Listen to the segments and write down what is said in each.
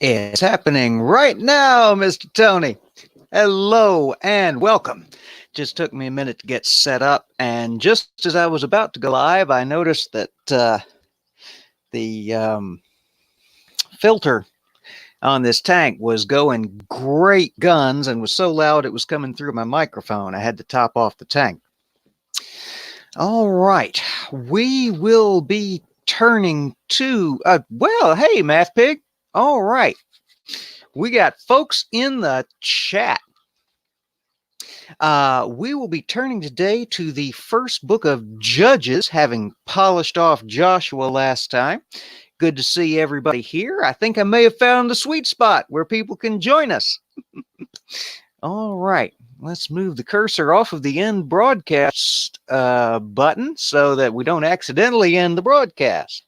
It's happening right now, Mr. Tony. Hello and welcome. Just took me a minute to get set up, and just as I was about to go live, I noticed that the filter on this tank was going great guns and was so loud it was coming through my microphone. I had to top off the tank. All right, we will be turning to, well, hey, Math Pig. All right. We got folks in the chat. We will be turning today to the first book of Judges, having polished off Joshua last time. Good to see everybody here. I think I may have found the sweet spot where people can join us. All right, let's move the cursor off of the end broadcast button so that we don't accidentally end the broadcast.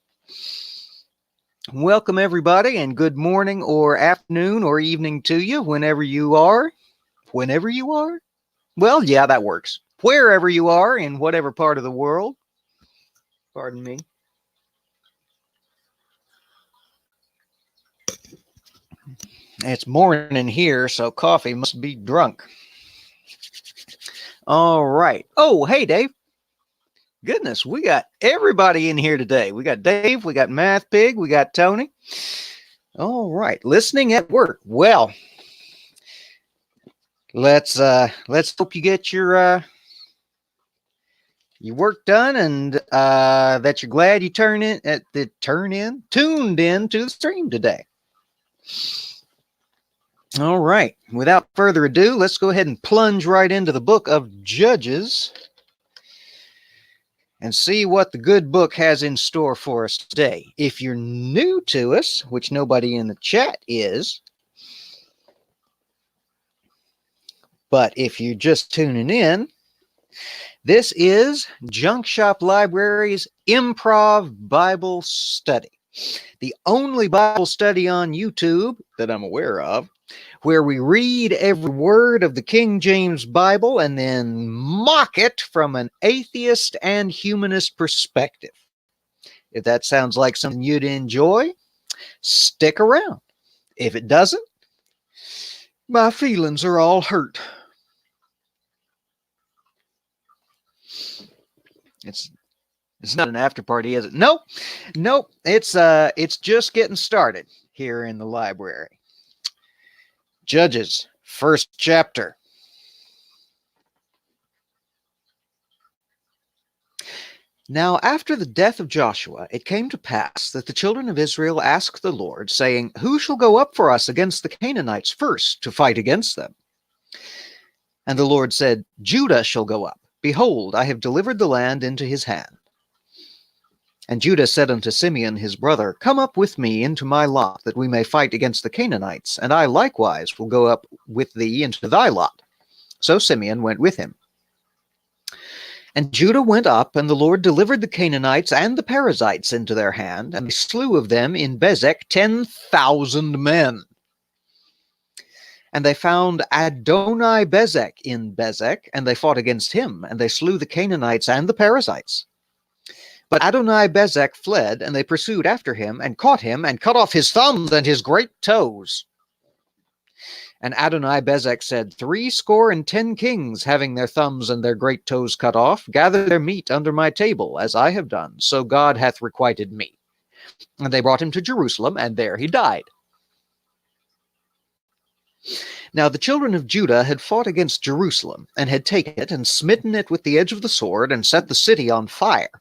Welcome, everybody, and good morning or afternoon or evening to you, whenever you are. Whenever you are? Well, yeah, that works. Wherever you are, in whatever part of the world. Pardon me. It's morning here, so coffee must be drunk. All right. Oh, hey, Dave. Goodness, we got everybody in here today. We got Dave, we got Math Pig, we got Tony. All right, listening at work. Well, let's hope you get your work done, and that you're glad you tuned in to the stream today. All right, without further ado, let's go ahead and plunge right into the book of Judges and see what the good book has in store for us today. If you're new to us, which nobody in the chat is, but if you're just tuning in, this is Junkshop Library's Improv Bible Study, the only Bible study on YouTube that I'm aware of, where we read every word of the King James Bible and then mock it from an atheist and humanist perspective. If that sounds like something you'd enjoy, stick around. If it doesn't, my feelings are all hurt. It's not an after party, is it? Nope. It's just getting started here in the library. Judges, first chapter. Now, after the death of Joshua, it came to pass that the children of Israel asked the Lord, saying, "Who shall go up for us against the Canaanites first to fight against them?" And the Lord said, "Judah shall go up. Behold, I have delivered the land into his hand." And Judah said unto Simeon his brother, "Come up with me into my lot, that we may fight against the Canaanites, and I likewise will go up with thee into thy lot." So Simeon went with him. And Judah went up, and the Lord delivered the Canaanites and the Perizzites into their hand, and they slew of them in Bezek 10,000 men. And they found Adoni-Bezek in Bezek, and they fought against him, and they slew the Canaanites and the Perizzites. But Adoni-Bezek fled, and they pursued after him, and caught him, and cut off his thumbs and his great toes. And Adoni-Bezek said, 70 kings, having their thumbs and their great toes cut off, gather their meat under my table, as I have done, so God hath requited me. And they brought him to Jerusalem, and there he died. Now the children of Judah had fought against Jerusalem, and had taken it, and smitten it with the edge of the sword, and set the city on fire.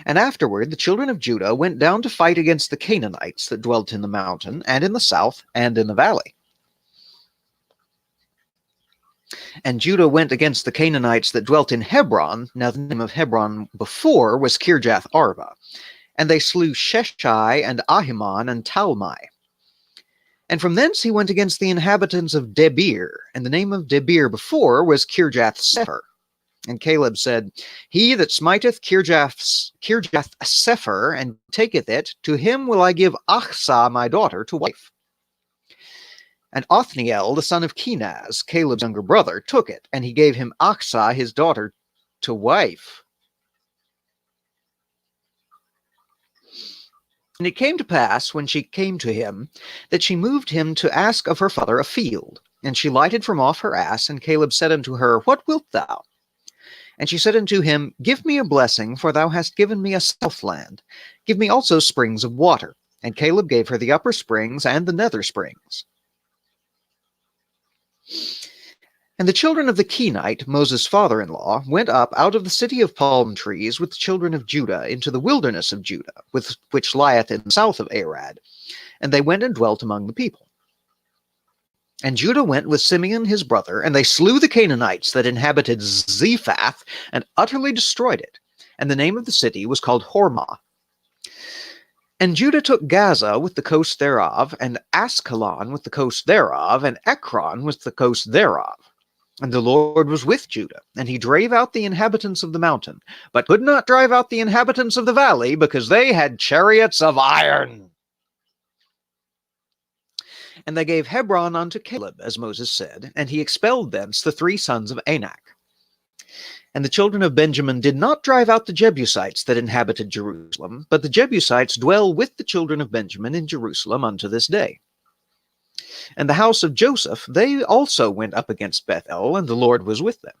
And afterward the children of Judah went down to fight against the Canaanites that dwelt in the mountain, and in the south, and in the valley. And Judah went against the Canaanites that dwelt in Hebron. Now the name of Hebron before was Kirjath Arba. And they slew Sheshai, and Ahiman, and Talmai. And from thence he went against the inhabitants of Debir, and the name of Debir before was Kirjath Sepher. And Caleb said, "He that smiteth Kirjath Sepher, and taketh it, to him will I give Achsah my daughter to wife." And Othniel, the son of Kenaz, Caleb's younger brother, took it, and he gave him Achsah his daughter to wife. And it came to pass, when she came to him, that she moved him to ask of her father a field. And she lighted from off her ass, and Caleb said unto her, What wilt thou? And she said unto him, Give me a blessing, for thou hast given me a southland. Give me also springs of water. And Caleb gave her the upper springs and the nether springs. And the children of the Kenite, Moses' father-in-law, went up out of the city of palm trees with the children of Judah into the wilderness of Judah, which lieth in the south of Arad. And they went and dwelt among the people. And Judah went with Simeon his brother, and they slew the Canaanites that inhabited Zephath, and utterly destroyed it. And the name of the city was called Hormah. And Judah took Gaza with the coast thereof, and Askelon with the coast thereof, and Ekron with the coast thereof. And the Lord was with Judah, and he drave out the inhabitants of the mountain, but could not drive out the inhabitants of the valley, because they had chariots of iron. And they gave Hebron unto Caleb, as Moses said, and he expelled thence the 3 sons of Anak. And the children of Benjamin did not drive out the Jebusites that inhabited Jerusalem, but the Jebusites dwell with the children of Benjamin in Jerusalem unto this day. And the house of Joseph, they also went up against Bethel, and the Lord was with them.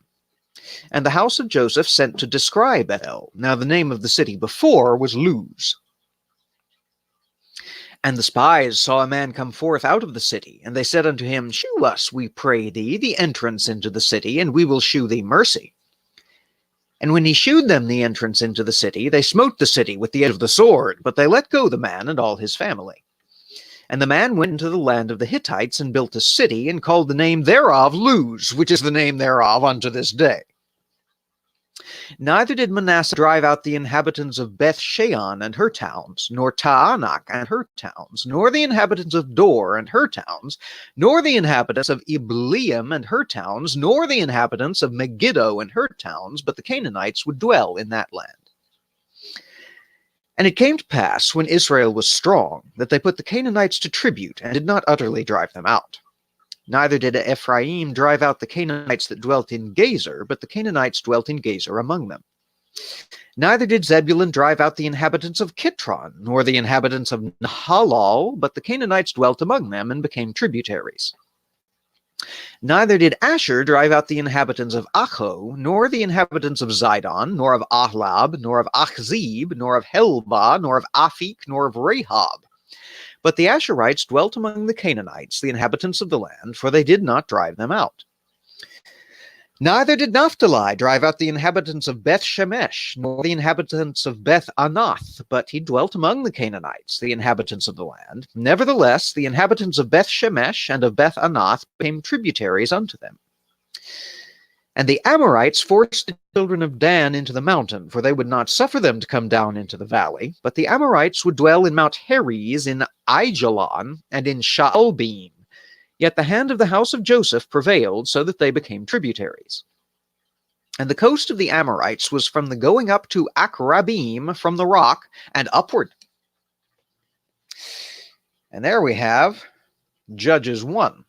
And the house of Joseph sent to descry Bethel. Now the name of the city before was Luz. And the spies saw a man come forth out of the city, and they said unto him, Shew us, we pray thee, the entrance into the city, and we will shew thee mercy. And when he shewed them the entrance into the city, they smote the city with the edge of the sword, but they let go the man and all his family. And the man went into the land of the Hittites, and built a city, and called the name thereof Luz, which is the name thereof unto this day. Neither did Manasseh drive out the inhabitants of Beth-shean and her towns, nor Taanach and her towns, nor the inhabitants of Dor and her towns, nor the inhabitants of Ibleam and her towns, nor the inhabitants of Megiddo and her towns, but the Canaanites would dwell in that land. And it came to pass, when Israel was strong, that they put the Canaanites to tribute, and did not utterly drive them out. Neither did Ephraim drive out the Canaanites that dwelt in Gezer, but the Canaanites dwelt in Gezer among them. Neither did Zebulun drive out the inhabitants of Kitron, nor the inhabitants of Nahalal, but the Canaanites dwelt among them, and became tributaries. Neither did Asher drive out the inhabitants of Acho, nor the inhabitants of Zidon, nor of Ahlab, nor of Achzib, nor of Helbah, nor of Aphik, nor of Rahab. But the Asherites dwelt among the Canaanites, the inhabitants of the land, for they did not drive them out. Neither did Naphtali drive out the inhabitants of Beth-shemesh, nor the inhabitants of Beth-anath, but he dwelt among the Canaanites, the inhabitants of the land. Nevertheless, the inhabitants of Beth-shemesh and of Beth-anath became tributaries unto them. And the Amorites forced the children of Dan into the mountain, for they would not suffer them to come down into the valley. But the Amorites would dwell in Mount Heres, in Aijalon, and in Shaalbim. Yet the hand of the house of Joseph prevailed, so that they became tributaries. And the coast of the Amorites was from the going up to Akrabim from the rock, and upward. And there we have Judges 1.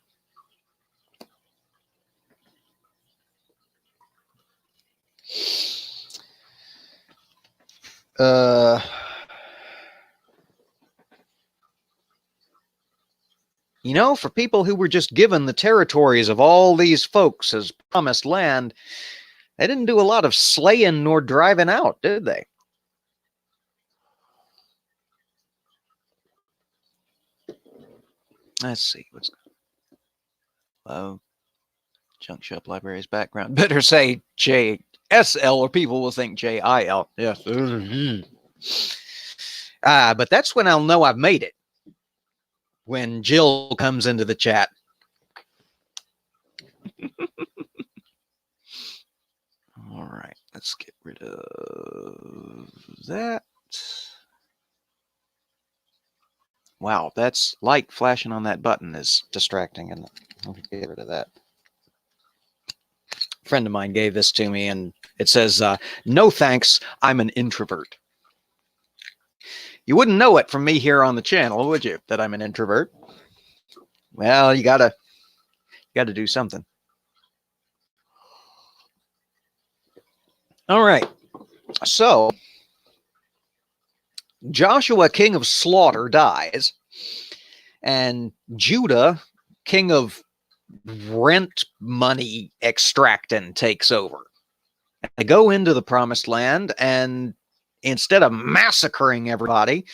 You know, for people who were just given the territories of all these folks as promised land, they didn't do a lot of slaying nor driving out, did they? Let's see. What's JunkshopLibrary's background. Better say JSL, or people will think JIL. Yes. But that's when I'll know I've made it. When Jill comes into the chat. All right, let's get rid of that. Wow, that's light flashing on that button is distracting, and I'll get rid of that. A friend of mine gave this to me, and it says, no thanks, I'm an introvert. You wouldn't know it from me here on the channel, would you, that I'm an introvert? Well, you gotta do something. All right, so Joshua, king of slaughter, dies, and Judah, king of rent money extracting, takes over. They go into the promised land, and instead of massacring everybody,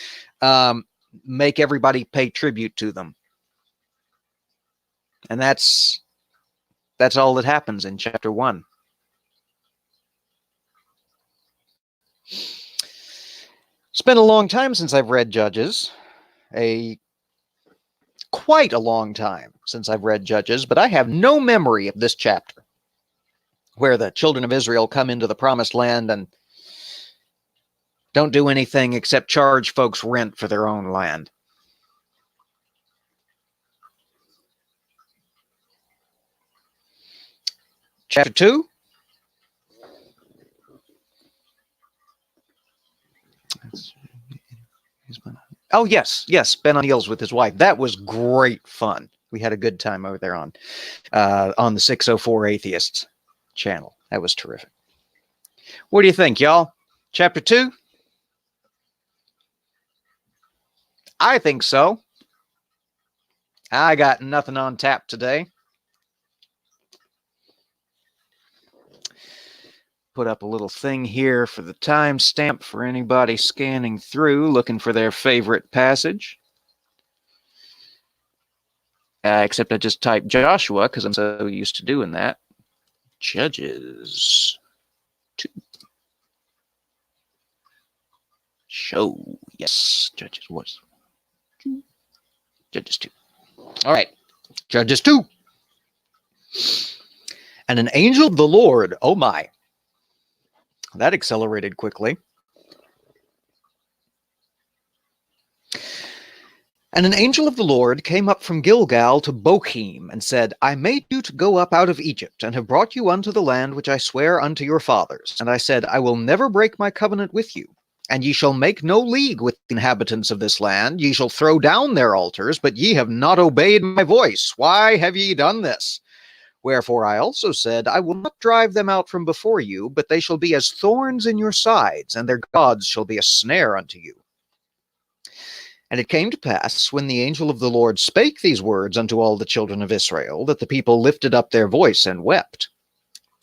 make everybody pay tribute to them. And that's all that happens in chapter 1. It's been a long time since I've read Judges. Quite a long time since I've read Judges, but I have no memory of this chapter where the children of Israel come into the promised land and don't do anything except charge folks rent for their own land. Chapter 2. Oh, yes, Ben O'Neill's with his wife. That was great fun. We had a good time over there on the 604 Atheists channel. That was terrific. What do you think, y'all? Chapter 2? I think so. I got nothing on tap today. Put up a little thing here for the timestamp for anybody scanning through looking for their favorite passage. Except I just typed Joshua because I'm so used to doing that. Judges 2. Show. Yes, Judges was. Judges 2. All right. Judges 2. And an angel of the Lord, oh my. That accelerated quickly. And an angel of the Lord came up from Gilgal to Bochim, and said, I made you to go up out of Egypt, and have brought you unto the land which I swear unto your fathers. And I said, I will never break my covenant with you. And ye shall make no league with the inhabitants of this land. Ye shall throw down their altars, but ye have not obeyed my voice. Why have ye done this? Wherefore I also said, I will not drive them out from before you, but they shall be as thorns in your sides, and their gods shall be a snare unto you. And it came to pass, when the angel of the Lord spake these words unto all the children of Israel, that the people lifted up their voice and wept.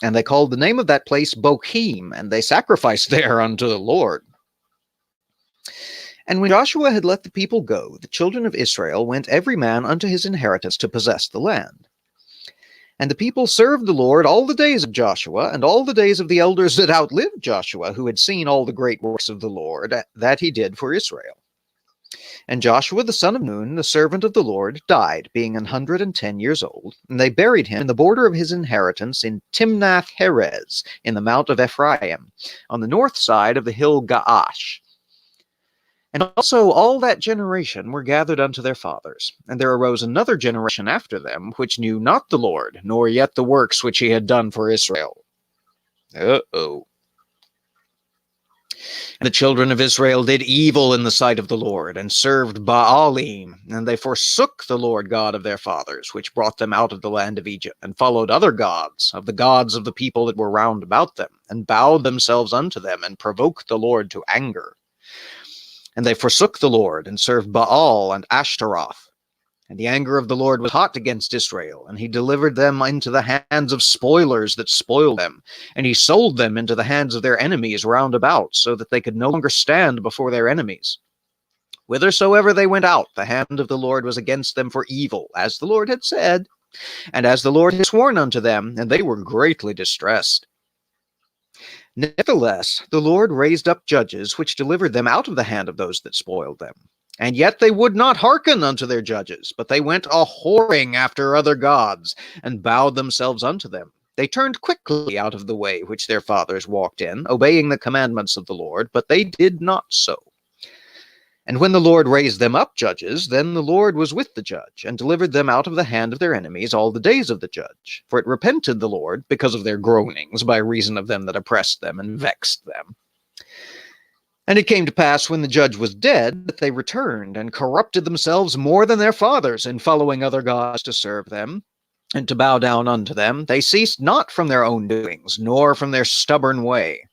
And they called the name of that place Bochim, and they sacrificed there unto the Lord. And when Joshua had let the people go, the children of Israel went every man unto his inheritance to possess the land. And the people served the Lord all the days of Joshua, and all the days of the elders that outlived Joshua, who had seen all the great works of the Lord, that he did for Israel. And Joshua the son of Nun, the servant of the Lord, died, being 110 years old. And they buried him in the border of his inheritance in Timnath-Heres, in the mount of Ephraim, on the north side of the hill Gaash. And also all that generation were gathered unto their fathers. And there arose another generation after them, which knew not the Lord, nor yet the works which he had done for Israel. Uh-oh. And the children of Israel did evil in the sight of the Lord, and served Baalim. And they forsook the Lord God of their fathers, which brought them out of the land of Egypt, and followed other gods, of the gods of the people that were round about them, and bowed themselves unto them, and provoked the Lord to anger. And they forsook the Lord, and served Baal and Ashtaroth. And the anger of the Lord was hot against Israel, and he delivered them into the hands of spoilers that spoiled them. And he sold them into the hands of their enemies round about, so that they could no longer stand before their enemies. Whithersoever they went out, the hand of the Lord was against them for evil, as the Lord had said, and as the Lord had sworn unto them, and they were greatly distressed. Nevertheless, the Lord raised up judges, which delivered them out of the hand of those that spoiled them. And yet they would not hearken unto their judges, but they went a-whoring after other gods, and bowed themselves unto them. They turned quickly out of the way which their fathers walked in, obeying the commandments of the Lord, but they did not so. And when the Lord raised them up judges, then the Lord was with the judge, and delivered them out of the hand of their enemies all the days of the judge. For it repented the Lord, because of their groanings, by reason of them that oppressed them and vexed them. And it came to pass, when the judge was dead, that they returned, and corrupted themselves more than their fathers, in following other gods to serve them, and to bow down unto them. They ceased not from their own doings, nor from their stubborn way.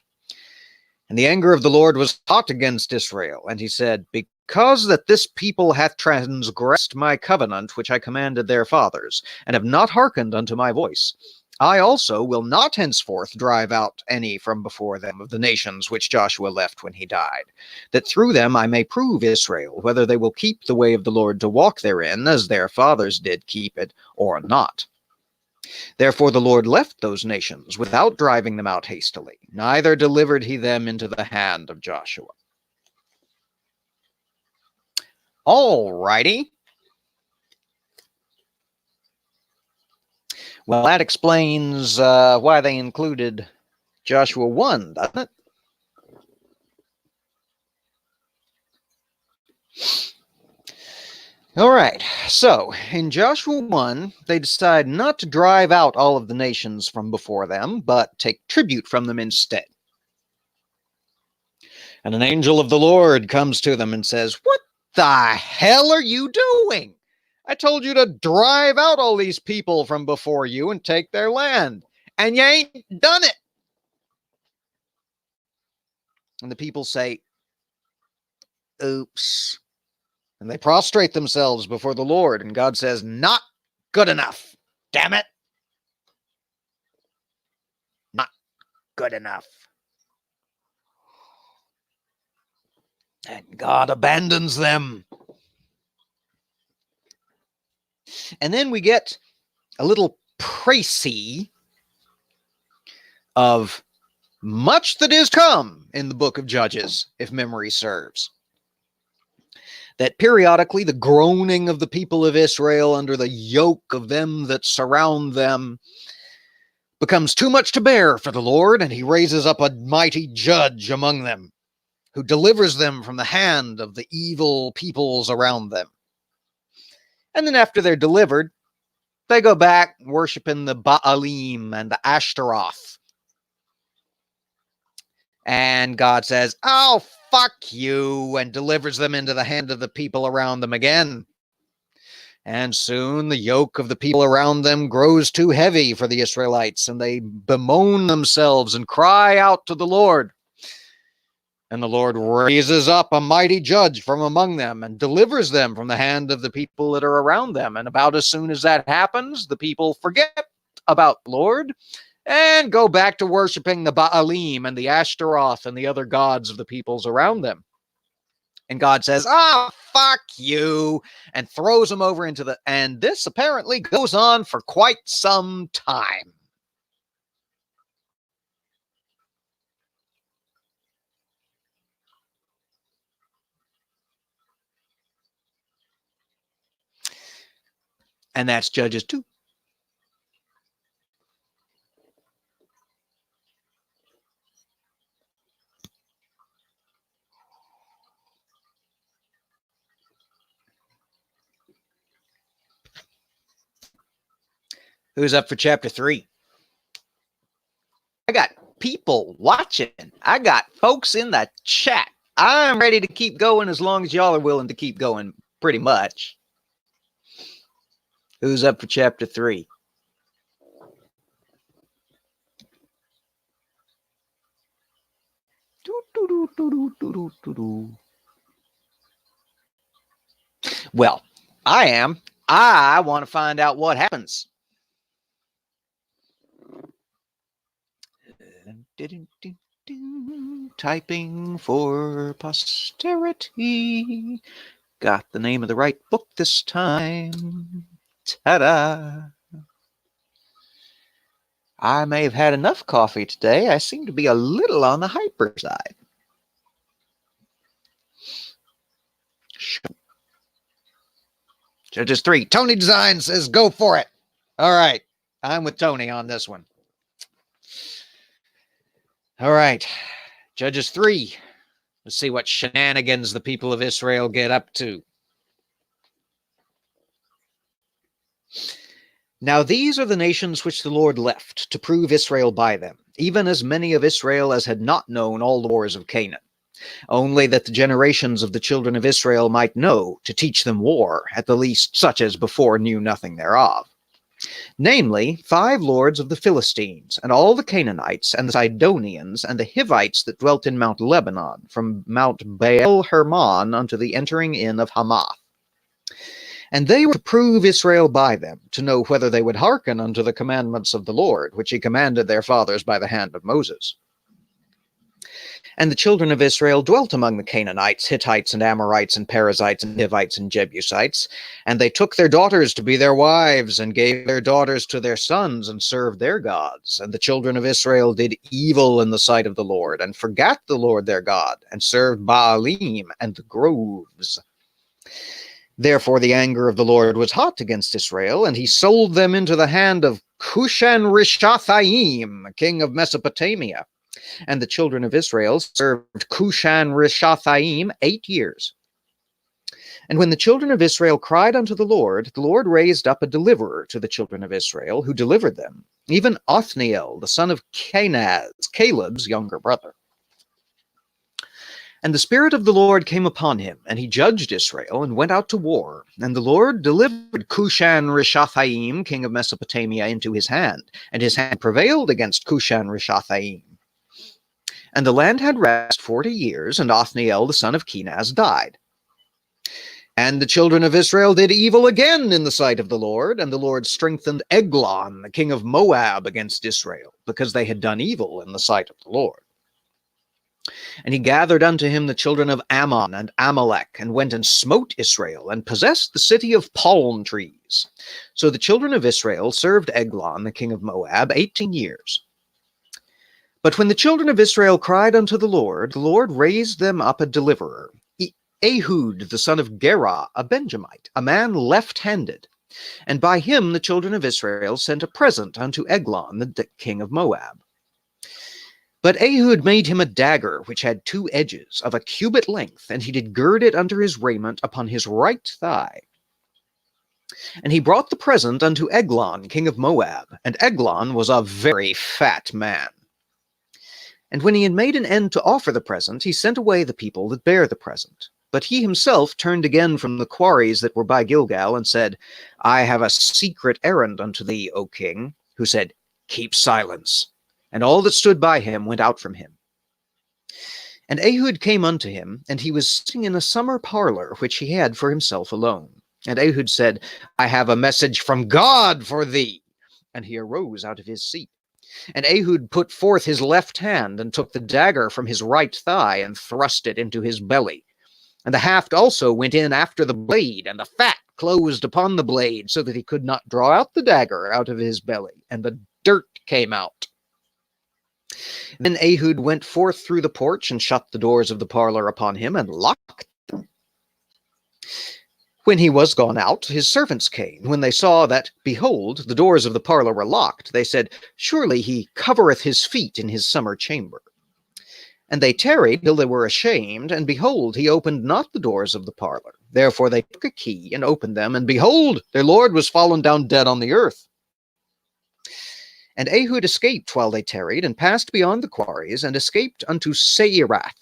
And the anger of the Lord was hot against Israel, and he said, Because that this people hath transgressed my covenant which I commanded their fathers, and have not hearkened unto my voice, I also will not henceforth drive out any from before them of the nations which Joshua left when he died, that through them I may prove Israel, whether they will keep the way of the Lord to walk therein, as their fathers did keep it, or not. Therefore the Lord left those nations without driving them out hastily, neither delivered he them into the hand of Joshua. All righty. Well, that explains why they included Joshua 1, doesn't it? All right, so in Joshua 1, they decide not to drive out all of the nations from before them, but take tribute from them instead. And an angel of the Lord comes to them and says, What the hell are you doing? I told you to drive out all these people from before you and take their land, and you ain't done it. And the people say, Oops. And they prostrate themselves before the Lord, and God says, Not good enough. Damn it. Not good enough. And God abandons them. And then we get a little précis of much that is come in the book of Judges, if memory serves. That periodically the groaning of the people of Israel under the yoke of them that surround them becomes too much to bear for the Lord, and he raises up a mighty judge among them, who delivers them from the hand of the evil peoples around them. And then after they're delivered, they go back worshiping the Baalim and the Ashtaroth. And God says, Oh, fuck you, and delivers them into the hand of the people around them again. And soon the yoke of the people around them grows too heavy for the Israelites, and they bemoan themselves and cry out to the Lord. And the Lord raises up a mighty judge from among them and delivers them from the hand of the people that are around them. And about as soon as that happens, the people forget about the Lord and go back to worshiping the Baalim and the Ashtaroth and the other gods of the peoples around them. And God says, Oh, fuck you, and throws them over into the... And this apparently goes on for quite some time. And that's Judges 2. Who's up for chapter 3? I got people watching. I got folks in the chat. I'm ready to keep going as long as y'all are willing to keep going, pretty much. Who's up for chapter 3? Well, I am. I want to find out what happens. Typing for posterity. Got the name of the right book this time. Ta-da! I may have had enough coffee today. I seem to be a little on the hyper side. Judges 3. Tony Design says go for it. All right. I'm with Tony on this one. All right. Judges 3. Let's see what shenanigans the people of Israel get up to. Now these are the nations which the Lord left to prove Israel by them, even as many of Israel as had not known all the wars of Canaan, only that the generations of the children of Israel might know, to teach them war, at the least such as before knew nothing thereof. namely 5 lords of the Philistines, and all the Canaanites, and the Sidonians, and the Hivites that dwelt in Mount Lebanon, from Mount Baal Hermon unto the entering in of Hamath. And they were to prove Israel by them, to know whether they would hearken unto the commandments of the Lord, which he commanded their fathers by the hand of Moses. And the children of Israel dwelt among the Canaanites, Hittites, and Amorites, and Perizzites, and Hivites, and Jebusites. And they took their daughters to be their wives, and gave their daughters to their sons, and served their gods. And the children of Israel did evil in the sight of the Lord, and forgat the Lord their God, and served Baalim and the groves. Therefore the anger of the Lord was hot against Israel, and he sold them into the hand of Cushan-Rishathaim, king of Mesopotamia. And the children of Israel served Cushan-Rishathaim 8 years. And when the children of Israel cried unto the Lord raised up a deliverer to the children of Israel, who delivered them, even Othniel, the son of Kenaz, Caleb's younger brother. And the Spirit of the Lord came upon him, and he judged Israel, and went out to war. And the Lord delivered Cushan-Rishathaim, king of Mesopotamia, into his hand, and his hand prevailed against Cushan-Rishathaim. And the land had rest 40 years, and Othniel the son of Kenaz died. And the children of Israel did evil again in the sight of the Lord, and the Lord strengthened Eglon, the king of Moab, against Israel, because they had done evil in the sight of the Lord. And he gathered unto him the children of Ammon and Amalek, and went and smote Israel, and possessed the city of palm trees. So the children of Israel served Eglon, the king of Moab, 18 years. But when the children of Israel cried unto the Lord raised them up a deliverer, Ehud, the son of Gera, a Benjamite, a man left-handed. And by him the children of Israel sent a present unto Eglon, the king of Moab. But Ehud made him a dagger, which had 2 edges, of a cubit length, and he did gird it under his raiment upon his right thigh. And he brought the present unto Eglon, king of Moab, and Eglon was a very fat man. And when he had made an end to offer the present, he sent away the people that bare the present. But he himself turned again from the quarries that were by Gilgal, and said, I have a secret errand unto thee, O king. Who said, Keep silence. And all that stood by him went out from him. And Ehud came unto him, and he was sitting in a summer parlor, which he had for himself alone. And Ehud said, I have a message from God for thee. And he arose out of his seat. And Ehud put forth his left hand, and took the dagger from his right thigh, and thrust it into his belly. And the haft also went in after the blade, and the fat closed upon the blade, so that he could not draw out the dagger out of his belly, and the dirt came out. Then Ehud went forth through the porch, and shut the doors of the parlor upon him, and locked them. When he was gone out, his servants came. When they saw that, behold, the doors of the parlor were locked, they said, Surely he covereth his feet in his summer chamber. And they tarried till they were ashamed, and behold, he opened not the doors of the parlor. Therefore they took a key, and opened them, and behold, their lord was fallen down dead on the earth. And Ehud escaped while they tarried, and passed beyond the quarries, and escaped unto Seirath.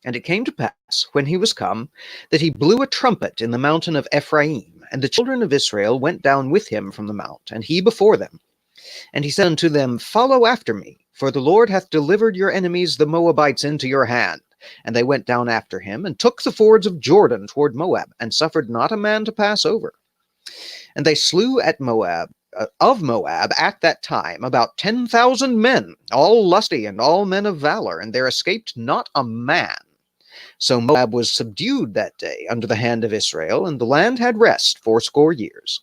And it came to pass, when he was come, that he blew a trumpet in the mountain of Ephraim, and the children of Israel went down with him from the mount, and he before them. And he said unto them, Follow after me, for the Lord hath delivered your enemies the Moabites into your hand. And they went down after him, and took the fords of Jordan toward Moab, and suffered not a man to pass over. And they slew at Moab, of Moab at that time about 10,000 men, all lusty and all men of valor, and there escaped not a man. So Moab was subdued that day under the hand of Israel, and the land had rest 80 years.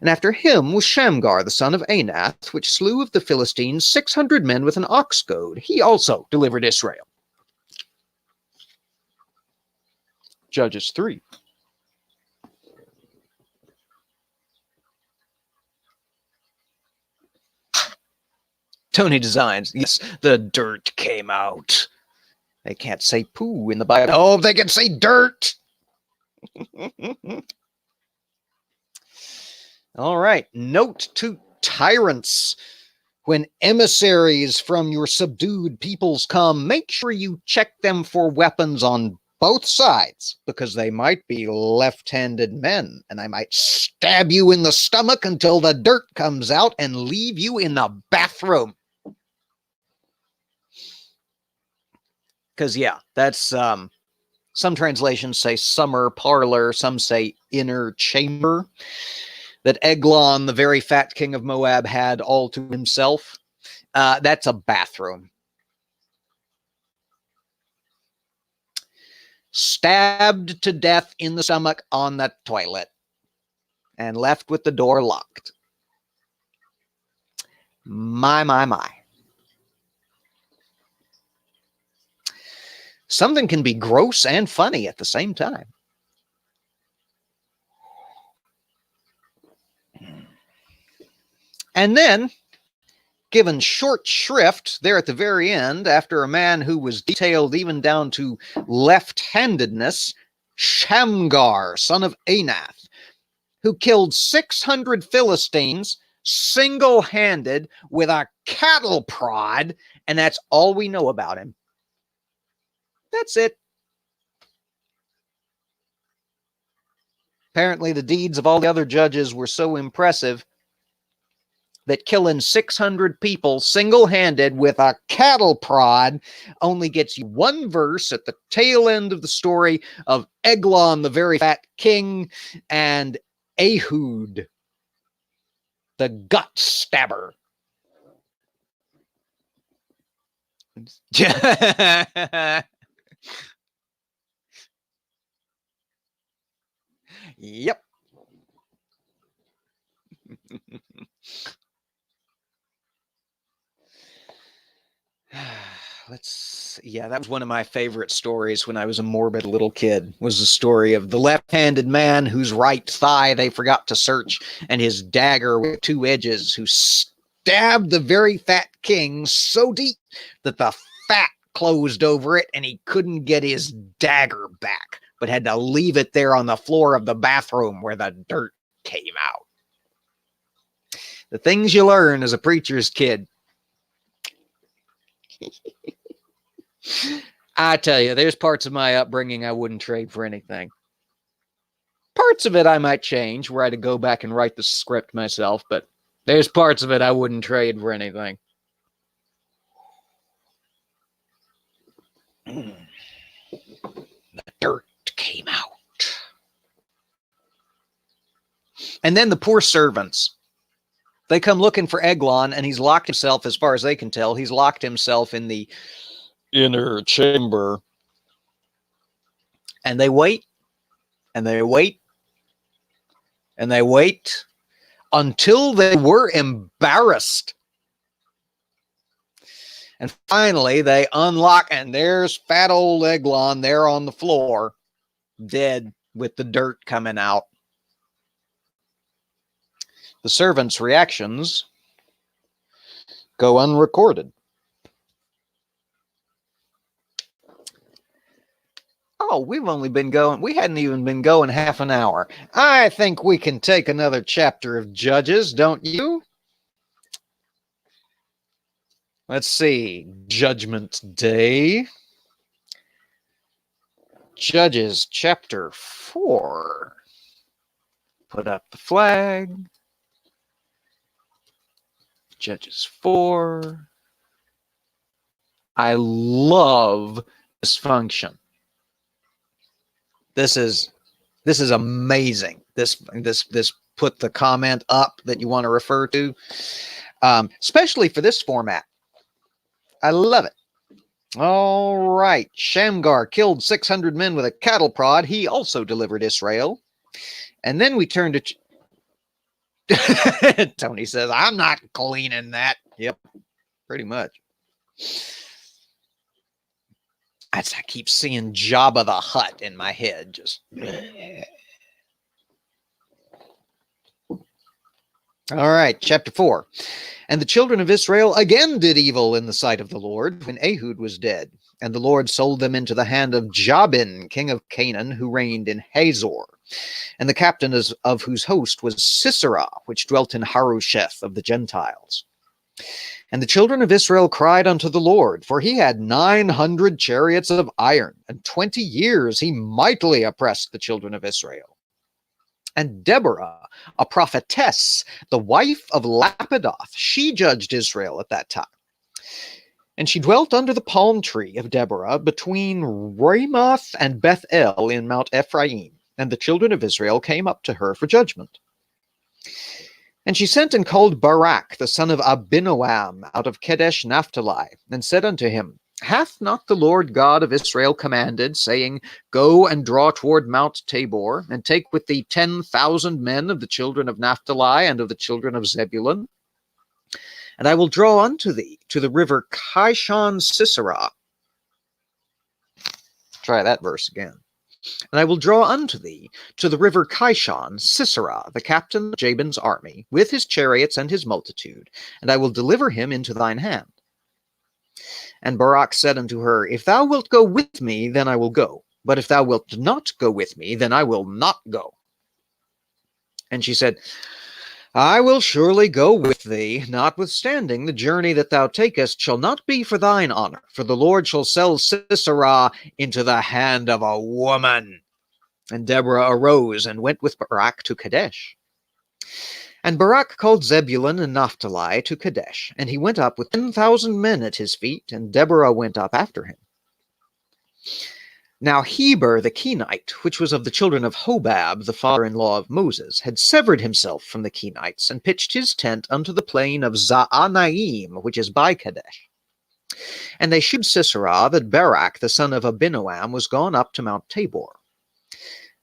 And after him was Shamgar the son of Anath, which slew of the Philistines 600 men with an ox goad. He also delivered Israel. Judges 3. Tony Designs. Yes, the dirt came out. They can't say poo in the Bible. Oh, they can say dirt. All right. Note to tyrants. When emissaries from your subdued peoples come, make sure you check them for weapons on both sides, because they might be left-handed men, and I might stab you in the stomach until the dirt comes out and leave you in the bathroom. Because, yeah, that's, some translations say summer parlor, some say inner chamber, that Eglon, the very fat king of Moab, had all to himself. That's a bathroom. Stabbed to death in the stomach on the toilet and left with the door locked. My, my, my. Something can be gross and funny at the same time. And then, given short shrift there at the very end, after a man who was detailed even down to left-handedness, Shamgar, son of Anath, who killed 600 Philistines single-handed with a cattle prod, and that's all we know about him. That's it. Apparently, the deeds of all the other judges were so impressive that killing 600 people single-handed with a cattle prod only gets you one verse at the tail end of the story of Eglon, the very fat king, and Ehud, the gut stabber. Yep. Yeah, that was one of my favorite stories when I was a morbid little kid, was the story of the left-handed man whose right thigh they forgot to search, and his dagger with two edges, who stabbed the very fat king so deep that the fat closed over it and he couldn't get his dagger back, but had to leave it there on the floor of the bathroom where the dirt came out. The things you learn as a preacher's kid. I tell you, there's parts of my upbringing I wouldn't trade for anything. Parts of it I might change, where I had to go back and write the script myself, but there's parts of it I wouldn't trade for anything. The dirt came out. And then the poor servants. They come looking for Eglon, and he's locked himself, as far as they can tell, he's locked himself in the inner chamber. And they wait, and they wait, and they wait until they were embarrassed. And finally, they unlock, and there's fat old Eglon there on the floor, dead with the dirt coming out. The servants' reactions go unrecorded. Oh, we hadn't even been going half an hour. I think we can take another chapter of Judges, don't you? Let's see. Judgment Day. Judges chapter 4. Put up the flag. Judges 4. I love this function. This is amazing. This put the comment up that you want to refer to, especially for this format. I love it. All right. Shamgar killed 600 men with a cattle prod. He also delivered Israel. And then we turn to Tony says, I'm not cleaning that. Yep, pretty much. I keep seeing Jabba the Hutt in my head. Just. All right, chapter 4. And the children of Israel again did evil in the sight of the Lord when Ehud was dead. And the Lord sold them into the hand of Jabin, king of Canaan, who reigned in Hazor. And the captain of whose host was Sisera, which dwelt in Harosheth of the Gentiles. And the children of Israel cried unto the Lord, for he had 900 chariots of iron, and 20 years he mightily oppressed the children of Israel. And Deborah, a prophetess, the wife of Lapidoth, she judged Israel at that time. And she dwelt under the palm tree of Deborah between Ramoth and Bethel in Mount Ephraim. And the children of Israel came up to her for judgment. And she sent and called Barak, the son of Abinoam, out of Kedesh Naphtali, and said unto him, Hath not the Lord God of Israel commanded, saying, Go and draw toward Mount Tabor, and take with thee 10,000 men of the children of Naphtali and of the children of Zebulun? And I will draw unto thee to the river Kishon Sisera. Try that verse again. And I will draw unto thee to the river Kishon Sisera, the captain of Jabin's army, with his chariots and his multitude, and I will deliver him into thine hand. And Barak said unto her, If thou wilt go with me, then I will go. But if thou wilt not go with me, then I will not go. And she said, I will surely go with thee, notwithstanding the journey that thou takest shall not be for thine honor, for the Lord shall sell Sisera into the hand of a woman. And Deborah arose and went with Barak to Kadesh. And Barak called Zebulun and Naphtali to Kadesh, and he went up with 10,000 men at his feet, and Deborah went up after him. Now Heber the Kenite, which was of the children of Hobab, the father-in-law of Moses, had severed himself from the Kenites, and pitched his tent unto the plain of Zaanaim, which is by Kadesh. And they shewed Sisera that Barak the son of Abinoam was gone up to Mount Tabor.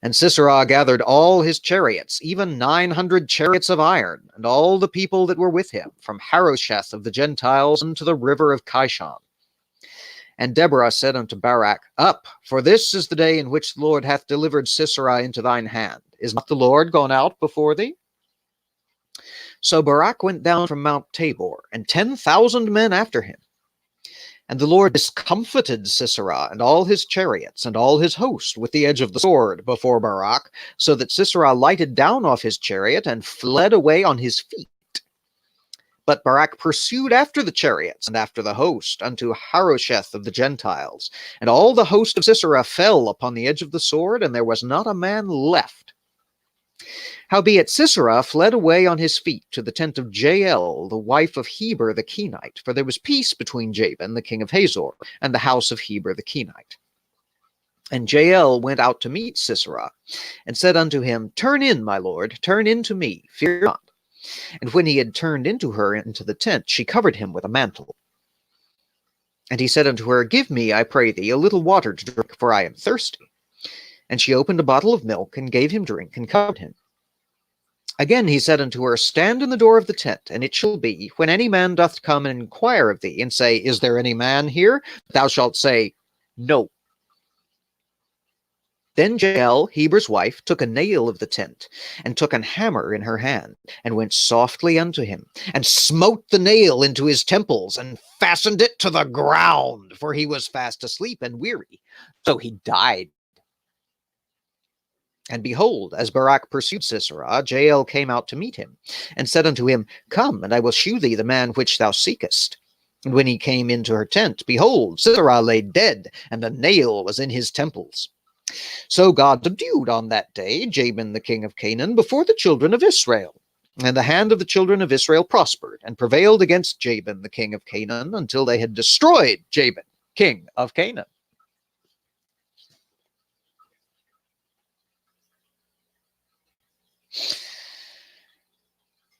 And Sisera gathered all his chariots, even 900 chariots of iron, and all the people that were with him, from Harosheth of the Gentiles unto the river of Kishon. And Deborah said unto Barak, Up, for this is the day in which the Lord hath delivered Sisera into thine hand. Is not the Lord gone out before thee? So Barak went down from Mount Tabor, and 10,000 men after him. And the Lord discomfited Sisera and all his chariots and all his host with the edge of the sword before Barak, so that Sisera lighted down off his chariot and fled away on his feet. But Barak pursued after the chariots and after the host unto Harosheth of the Gentiles. And all the host of Sisera fell upon the edge of the sword, and there was not a man left. Howbeit Sisera fled away on his feet to the tent of Jael, the wife of Heber the Kenite, for there was peace between Jabin, the king of Hazor, and the house of Heber the Kenite. And Jael went out to meet Sisera, and said unto him, Turn in, my lord, turn in to me, fear not. And when he had turned into her into the tent, she covered him with a mantle. And he said unto her, Give me, I pray thee, a little water to drink, for I am thirsty. And she opened a bottle of milk, and gave him drink, and covered him. Again he said unto her, Stand in the door of the tent, and it shall be, when any man doth come and inquire of thee, and say, Is there any man here? Thou shalt say, No. Then Jael, Heber's wife, took a nail of the tent, and took an hammer in her hand, and went softly unto him, and smote the nail into his temples, and fastened it to the ground, for he was fast asleep and weary. So he died. And behold, as Barak pursued Sisera, Jael came out to meet him, and said unto him, Come, and I will shew thee the man which thou seekest. And when he came into her tent, behold, Sisera lay dead, and the nail was in his temples. So God subdued on that day Jabin the king of Canaan before the children of Israel. And the hand of the children of Israel prospered, and prevailed against Jabin the king of Canaan, until they had destroyed Jabin, king of Canaan.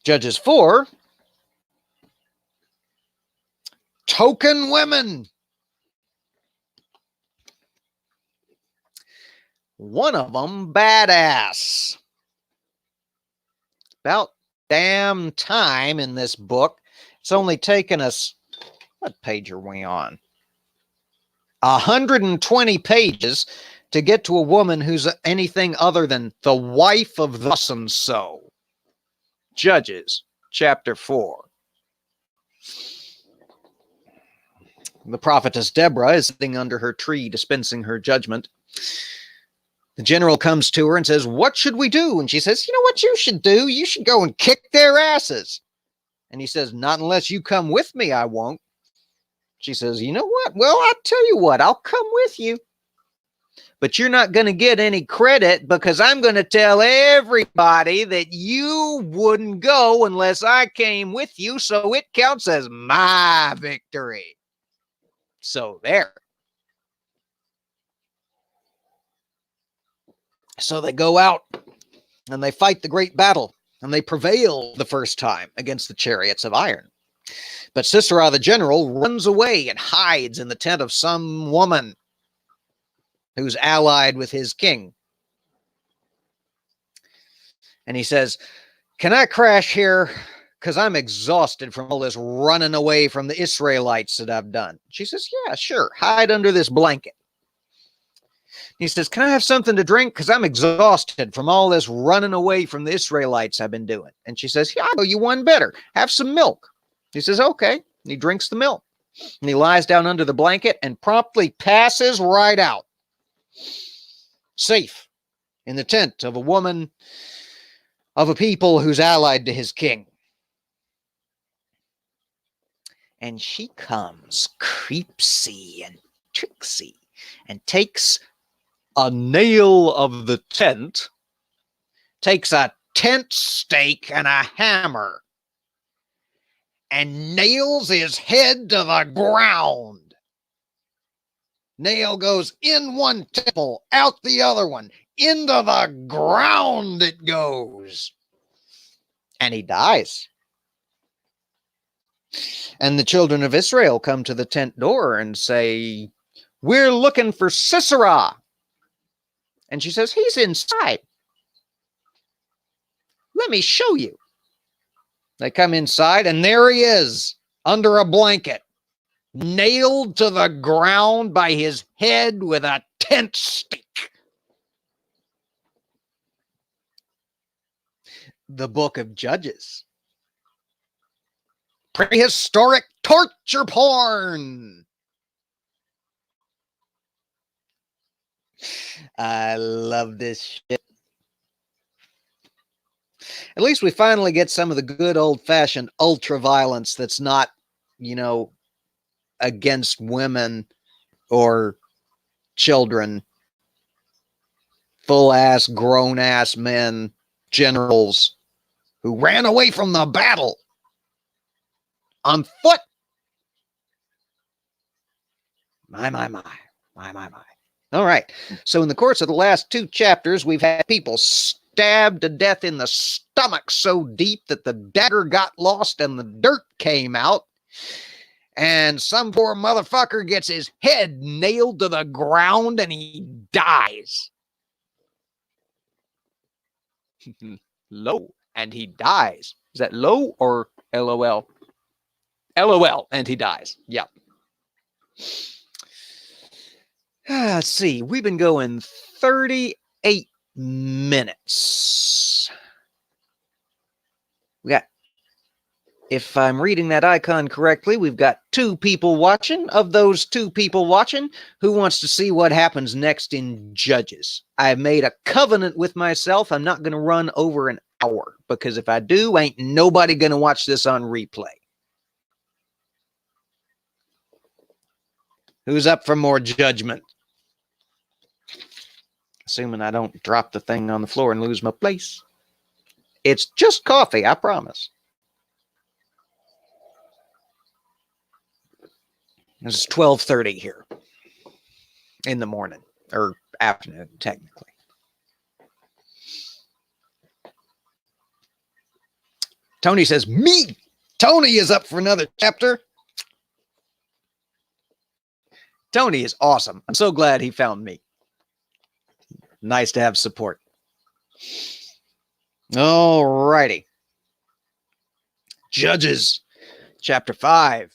Judges 4, token women. One of them badass. About damn time in this book. It's only taken us, what page are we on? 120 pages to get to a woman who's anything other than the wife of thus and so. Judges chapter 4. The prophetess Deborah is sitting under her tree dispensing her judgment. The general comes to her and says, What should we do? And she says, You know what you should do? You should go and kick their asses. And he says, not unless you come with me, I won't. She says, you know what? Well, I'll tell you what, I'll come with you. But you're not going to get any credit because I'm going to tell everybody that you wouldn't go unless I came with you. So it counts as my victory. So there. So they go out and they fight the great battle, and they prevail the first time against the chariots of iron. But Sisera the general runs away and hides in the tent of some woman who's allied with his king. And he says, can I crash here? Because I'm exhausted from all this running away from the Israelites that I've done. She says, yeah, sure. Hide under this blanket. He says, can I have something to drink? Because I'm exhausted from all this running away from the Israelites I've been doing. And she says, yeah, I'll know you one better. Have some milk. He says, okay. And he drinks the milk. And he lies down under the blanket and promptly passes right out. Safe in the tent of a woman of a people who's allied to his king. And she comes creepsy and tricksy and takes a nail of the tent, takes a tent stake and a hammer, and nails his head to the ground. Nail goes in one temple, out the other one. Into the ground it goes. And he dies. And the children of Israel come to the tent door and say, we're looking for Sisera. And she says, he's inside. Let me show you. They come inside, and there he is, under a blanket, nailed to the ground by his head with a tent stake. The book of Judges. Prehistoric torture porn. I love this shit. At least we finally get some of the good old-fashioned ultra-violence that's not, you know, against women or children. Full-ass, grown-ass men, generals who ran away from the battle on foot. My. All right. So in the course of the last 2 chapters, we've had people stabbed to death in the stomach so deep that the dagger got lost and the dirt came out. And some poor motherfucker gets his head nailed to the ground and he dies. Low, and he dies. Is that low or LOL? LOL, and he dies. Yep. Let's see. We've been going 38 minutes. We got, if I'm reading that icon correctly, we've got 2 people watching. Of those 2 people watching, who wants to see what happens next in Judges? I've made a covenant with myself. I'm not going to run over an hour, because if I do, ain't nobody going to watch this on replay. Who's up for more judgment? Assuming I don't drop the thing on the floor and lose my place. It's just coffee, I promise. It's 12:30 here in the morning, or afternoon, technically. Tony says, me! Tony is up for another chapter. Tony is awesome. I'm so glad he found me. Nice to have support. All righty. Judges, chapter 5.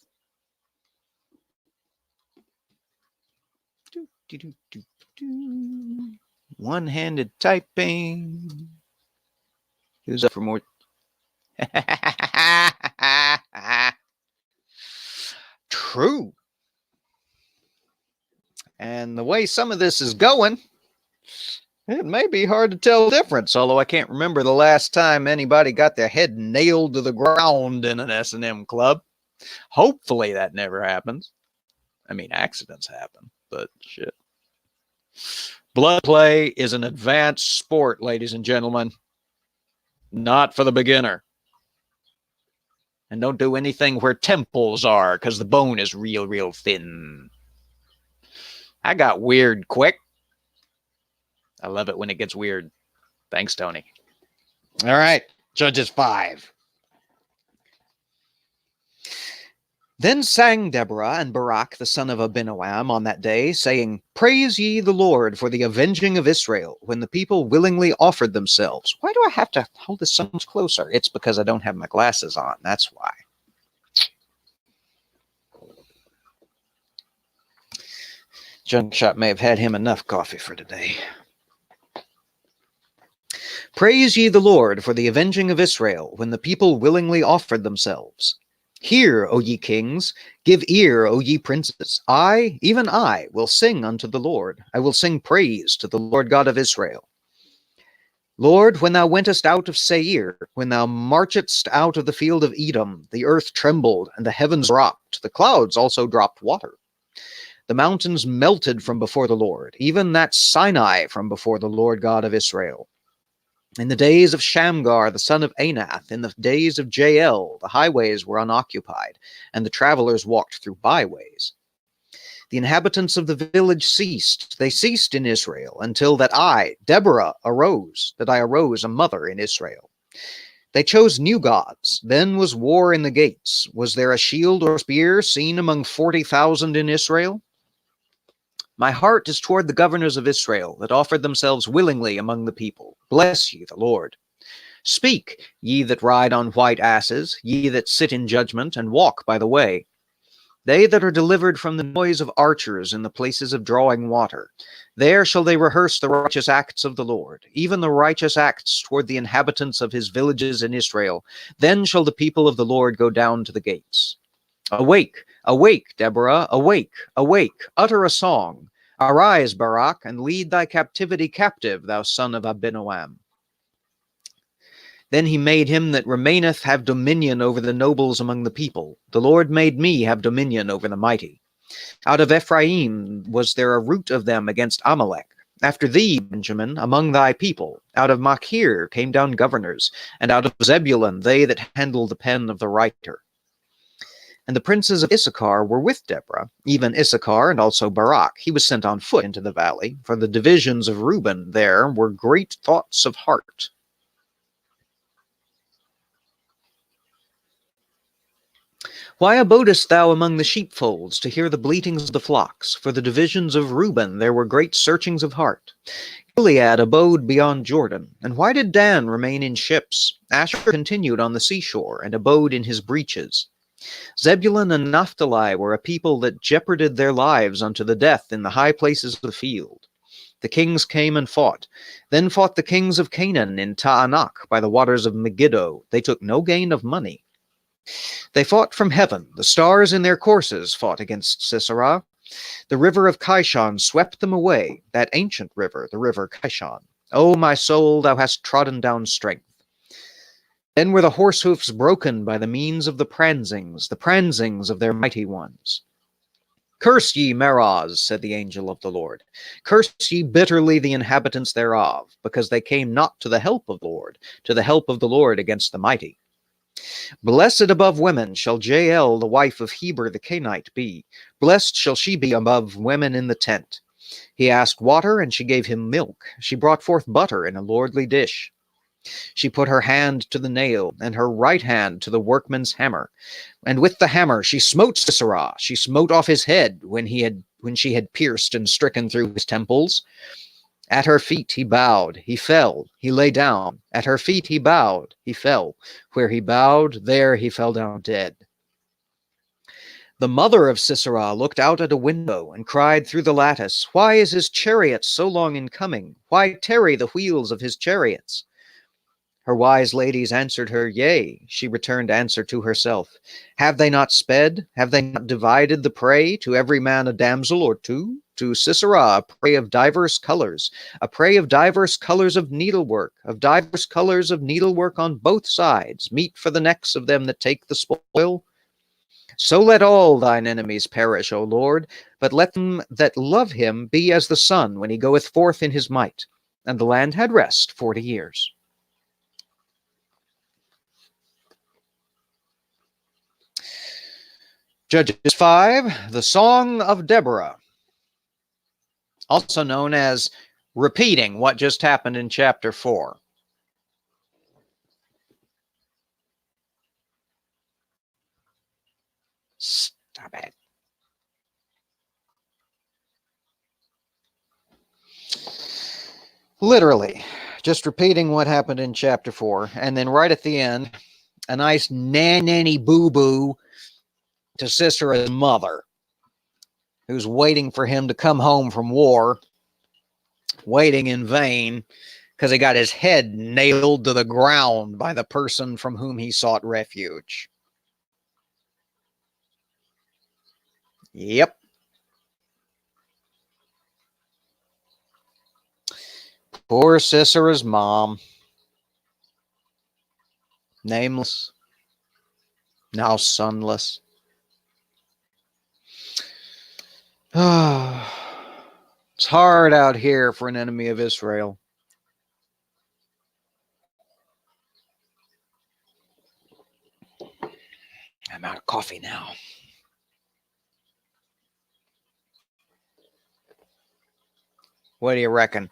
One-handed typing. Who's up for more? True. And the way some of this is going, It may be hard to tell the difference, although I can't remember the last time anybody got their head nailed to the ground in an S&M club. Hopefully that never happens. I mean, accidents happen, but shit. Blood play is an advanced sport, ladies and gentlemen. Not for the beginner. And don't do anything where temples are, because the bone is real, real thin. I got weird quick. I love it when it gets weird. Thanks, Tony. All right, Judges 5. Then sang Deborah and Barak the son of Abinoam on that day, saying, Praise ye the Lord for the avenging of Israel, when the people willingly offered themselves. Why do I have to hold this so much closer? It's because I don't have my glasses on. That's why. Junkshop may have had him enough coffee for today. Praise ye the Lord for the avenging of Israel, when the people willingly offered themselves. Hear, O ye kings, give ear, O ye princes. I, even I, will sing unto the Lord. I will sing praise to the Lord God of Israel. Lord, when thou wentest out of Seir, when thou marchedst out of the field of Edom, the earth trembled, and the heavens rocked, the clouds also dropped water. The mountains melted from before the Lord, even that Sinai from before the Lord God of Israel. In the days of Shamgar, the son of Anath, in the days of Jael, the highways were unoccupied, and the travelers walked through byways. The inhabitants of the village ceased. They ceased in Israel, until that I, Deborah, arose, that I arose a mother in Israel. They chose new gods. Then was war in the gates. Was there a shield or spear seen among 40,000 in Israel? My heart is toward the governors of Israel, that offered themselves willingly among the people. Bless ye the Lord. Speak, ye that ride on white asses, ye that sit in judgment, and walk by the way. They that are delivered from the noise of archers in the places of drawing water. There shall they rehearse the righteous acts of the Lord, even the righteous acts toward the inhabitants of his villages in Israel. Then shall the people of the Lord go down to the gates. Awake, awake, Deborah, awake, awake, utter a song. Arise, Barak, and lead thy captivity captive, thou son of Abinoam. Then he made him that remaineth have dominion over the nobles among the people. The Lord made me have dominion over the mighty. Out of Ephraim was there a root of them against Amalek. After thee, Benjamin, among thy people. Out of Machir came down governors, and out of Zebulun they that handle the pen of the writer. And the princes of Issachar were with Deborah, even Issachar and also Barak. He was sent on foot into the valley. For the divisions of Reuben there were great thoughts of heart. Why abodest thou among the sheepfolds to hear the bleatings of the flocks? For the divisions of Reuben there were great searchings of heart. Gilead abode beyond Jordan. And why did Dan remain in ships? Asher continued on the seashore, and abode in his breaches. Zebulun and Naphtali were a people that jeoparded their lives unto the death in the high places of the field. The kings came and fought. Then fought the kings of Canaan in Taanach by the waters of Megiddo. They took no gain of money. They fought from heaven. The stars in their courses fought against Sisera. The river of Kishon swept them away, that ancient river, the river Kishon. O my soul, thou hast trodden down strength. Then were the horse hoofs broken by the means of the pransings of their mighty ones. Curse ye Meroz, said the angel of the Lord. Curse ye bitterly the inhabitants thereof, because they came not to the help of the Lord, to the help of the Lord against the mighty. Blessed above women shall Jael, the wife of Heber the Kenite, be. Blessed shall she be above women in the tent. He asked water, and she gave him milk. She brought forth butter in a lordly dish. She put her hand to the nail, and her right hand to the workman's hammer. And with the hammer she smote Sisera. She smote off his head when she had pierced and stricken through his temples. At her feet he bowed, he fell, he lay down. At her feet he bowed, he fell. Where he bowed, there he fell down dead. The mother of Sisera looked out at a window and cried through the lattice, Why is his chariot so long in coming? Why tarry the wheels of his chariots? Her wise ladies answered her, Yea. She returned answer to herself. Have they not sped? Have they not divided the prey? To every man a damsel or two? To Sisera a prey of diverse colors, a prey of diverse colors of needlework on both sides, meat for the necks of them that take the spoil. So let all thine enemies perish, O Lord, but let them that love him be as the sun when he goeth forth in his might. And the land had rest 40 years. Judges 5, the Song of Deborah, also known as repeating what just happened in chapter 4. Stop it. Literally, just repeating what happened in chapter 4, and then right at the end, a nice nanny boo-boo to Sisera's mother, who's waiting for him to come home from war, waiting in vain, because he got his head nailed to the ground by the person from whom he sought refuge. Yep. Poor Sisera's mom. Nameless. Now sonless. It's hard out here for an enemy of Israel. I'm out of coffee now. What do you reckon?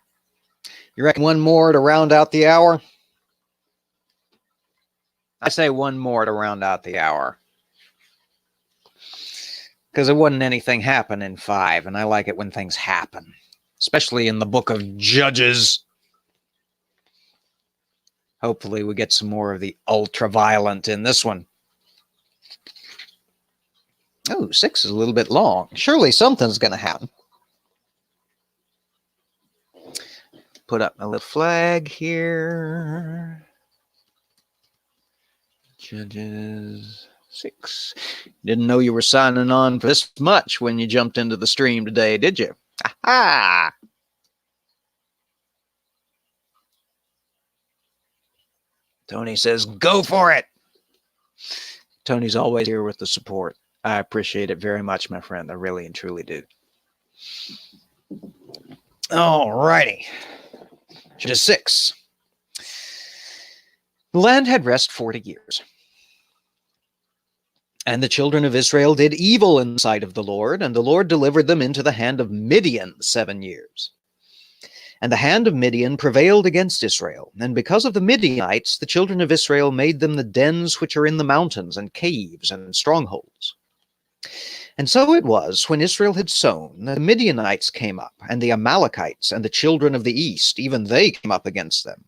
You reckon one more to round out the hour? I say one more to round out the hour. Because there wasn't anything happen in 5, and I like it when things happen. Especially in the book of Judges. Hopefully we get some more of the ultra-violent in this one. Oh, 6 is a little bit long. Surely something's going to happen. Put up my little flag here. Judges 6. Didn't know you were signing on for this much when you jumped into the stream today, did you? Aha! Tony says, go for it! Tony's always here with the support. I appreciate it very much, my friend. I really and truly do. All righty. Judges 6. The land had rest 40 years. And the children of Israel did evil in the sight of the Lord, and the Lord delivered them into the hand of Midian 7 years. And the hand of Midian prevailed against Israel. And because of the Midianites, the children of Israel made them the dens which are in the mountains, and caves, and strongholds. And so it was, when Israel had sown, the Midianites came up, and the Amalekites, and the children of the east, even they came up against them.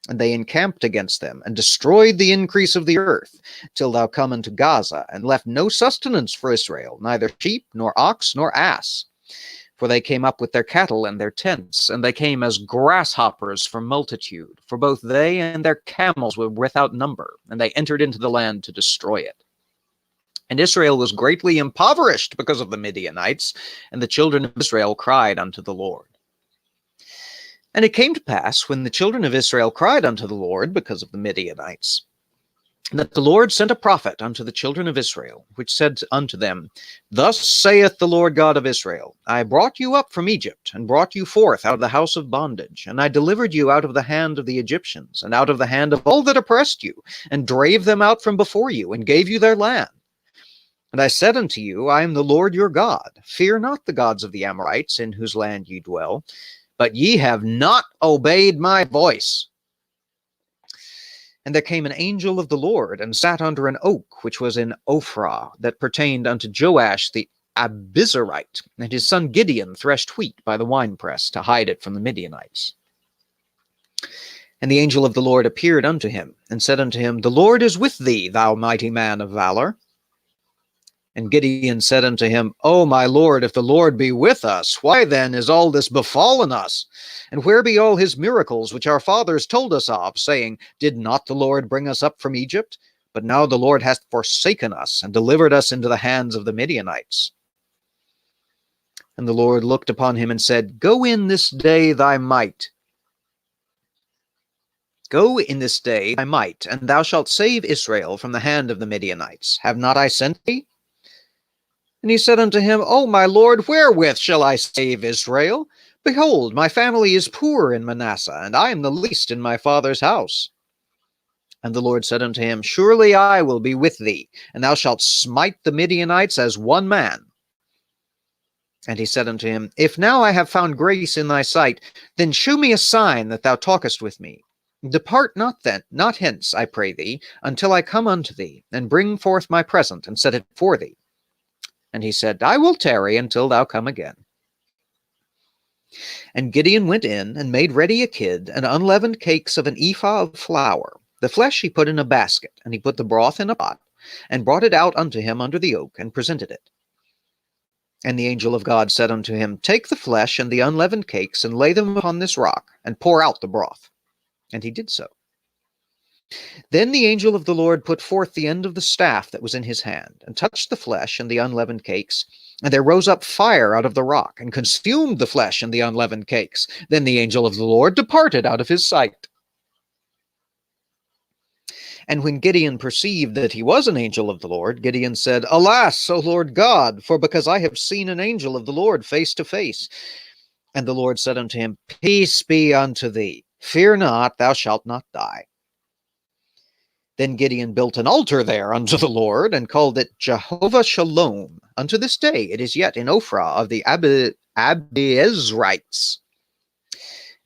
And they encamped against them, and destroyed the increase of the earth, till thou come unto Gaza, and left no sustenance for Israel, neither sheep, nor ox, nor ass. For they came up with their cattle and their tents, and they came as grasshoppers for multitude, for both they and their camels were without number, and they entered into the land to destroy it. And Israel was greatly impoverished because of the Midianites, and the children of Israel cried unto the Lord. And it came to pass, when the children of Israel cried unto the Lord because of the Midianites, that the Lord sent a prophet unto the children of Israel, which said unto them, Thus saith the Lord God of Israel, I brought you up from Egypt, and brought you forth out of the house of bondage, and I delivered you out of the hand of the Egyptians, and out of the hand of all that oppressed you, and drave them out from before you, and gave you their land. And I said unto you, I am the Lord your God. Fear not the gods of the Amorites, in whose land ye dwell, but ye have not obeyed my voice. And there came an angel of the Lord, and sat under an oak which was in Ophrah, that pertained unto Joash the Abizarite, and his son Gideon threshed wheat by the winepress, to hide it from the Midianites. And the angel of the Lord appeared unto him, and said unto him, The Lord is with thee, thou mighty man of valor. And Gideon said unto him, O my Lord, if the Lord be with us, why then is all this befallen us? And where be all his miracles which our fathers told us of, saying, Did not the Lord bring us up from Egypt? But now the Lord hath forsaken us, and delivered us into the hands of the Midianites. And the Lord looked upon him and said, Go in this day thy might. Go in this day thy might, and thou shalt save Israel from the hand of the Midianites. Have not I sent thee? And he said unto him, O my Lord, wherewith shall I save Israel? Behold, my family is poor in Manasseh, and I am the least in my father's house. And the Lord said unto him, Surely I will be with thee, and thou shalt smite the Midianites as one man. And he said unto him, If now I have found grace in thy sight, then shew me a sign that thou talkest with me. Depart not hence, I pray thee, until I come unto thee, and bring forth my present, and set it for thee. And he said, I will tarry until thou come again. And Gideon went in, and made ready a kid, and unleavened cakes of an ephah of flour. The flesh he put in a basket, and he put the broth in a pot, and brought it out unto him under the oak, and presented it. And the angel of God said unto him, Take the flesh and the unleavened cakes, and lay them upon this rock, and pour out the broth. And he did so. Then the angel of the Lord put forth the end of the staff that was in his hand, and touched the flesh and the unleavened cakes. And there rose up fire out of the rock, and consumed the flesh and the unleavened cakes. Then the angel of the Lord departed out of his sight. And when Gideon perceived that he was an angel of the Lord, Gideon said, Alas, O Lord God, for because I have seen an angel of the Lord face to face. And the Lord said unto him, Peace be unto thee. Fear not, thou shalt not die. Then Gideon built an altar there unto the Lord, and called it Jehovah Shalom. Unto this day it is yet in Ophrah of the Abiezrites.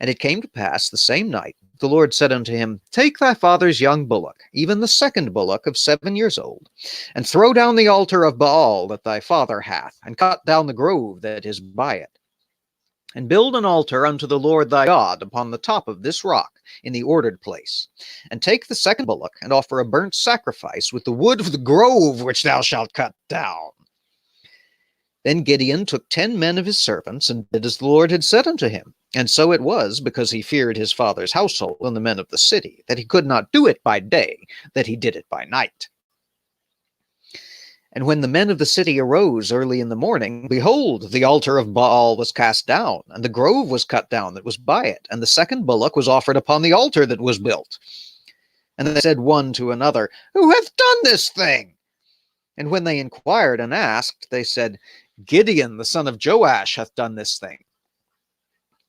And it came to pass the same night, the Lord said unto him, Take thy father's young bullock, even the second bullock of 7 years old, and throw down the altar of Baal that thy father hath, and cut down the grove that is by it. And build an altar unto the Lord thy God upon the top of this rock, in the ordered place. And take the second bullock, and offer a burnt sacrifice with the wood of the grove which thou shalt cut down. Then Gideon took 10 men of his servants, and did as the Lord had said unto him. And so it was, because he feared his father's household and the men of the city, that he could not do it by day, that he did it by night. And when the men of the city arose early in the morning, behold, the altar of Baal was cast down, and the grove was cut down that was by it, and the second bullock was offered upon the altar that was built. And they said one to another, Who hath done this thing? And when they inquired and asked, they said, Gideon the son of Joash hath done this thing.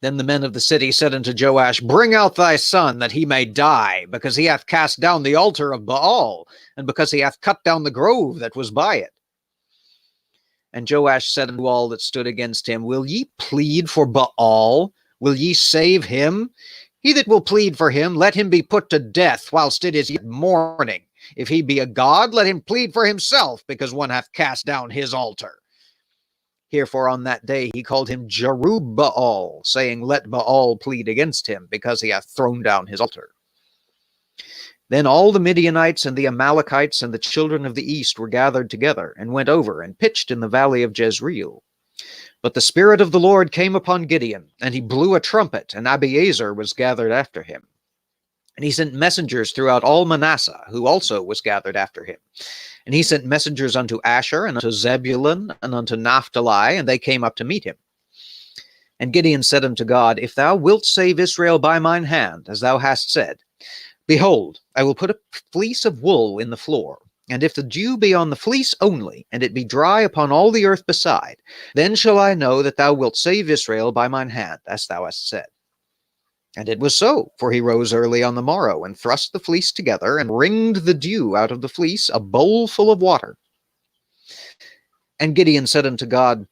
Then the men of the city said unto Joash, Bring out thy son, that he may die, because he hath cast down the altar of Baal, and because he hath cut down the grove that was by it. And Joash said unto all that stood against him, Will ye plead for Baal? Will ye save him? He that will plead for him, let him be put to death whilst it is yet morning. If he be a god, let him plead for himself, because one hath cast down his altar. Herefore on that day he called him Jerubbaal, saying, Let Baal plead against him, because he hath thrown down his altar. Then all the Midianites and the Amalekites and the children of the east were gathered together, and went over, and pitched in the valley of Jezreel. But the Spirit of the Lord came upon Gideon, and he blew a trumpet, and Abiezer was gathered after him. And he sent messengers throughout all Manasseh, who also was gathered after him. And he sent messengers unto Asher, and unto Zebulun, and unto Naphtali, and they came up to meet him. And Gideon said unto God, If thou wilt save Israel by mine hand, as thou hast said, behold, I will put a fleece of wool in the floor, and if the dew be on the fleece only, and it be dry upon all the earth beside, then shall I know that thou wilt save Israel by mine hand, as thou hast said. And it was so, for he rose early on the morrow, and thrust the fleece together, and wringed the dew out of the fleece, a bowl full of water. And Gideon said unto God,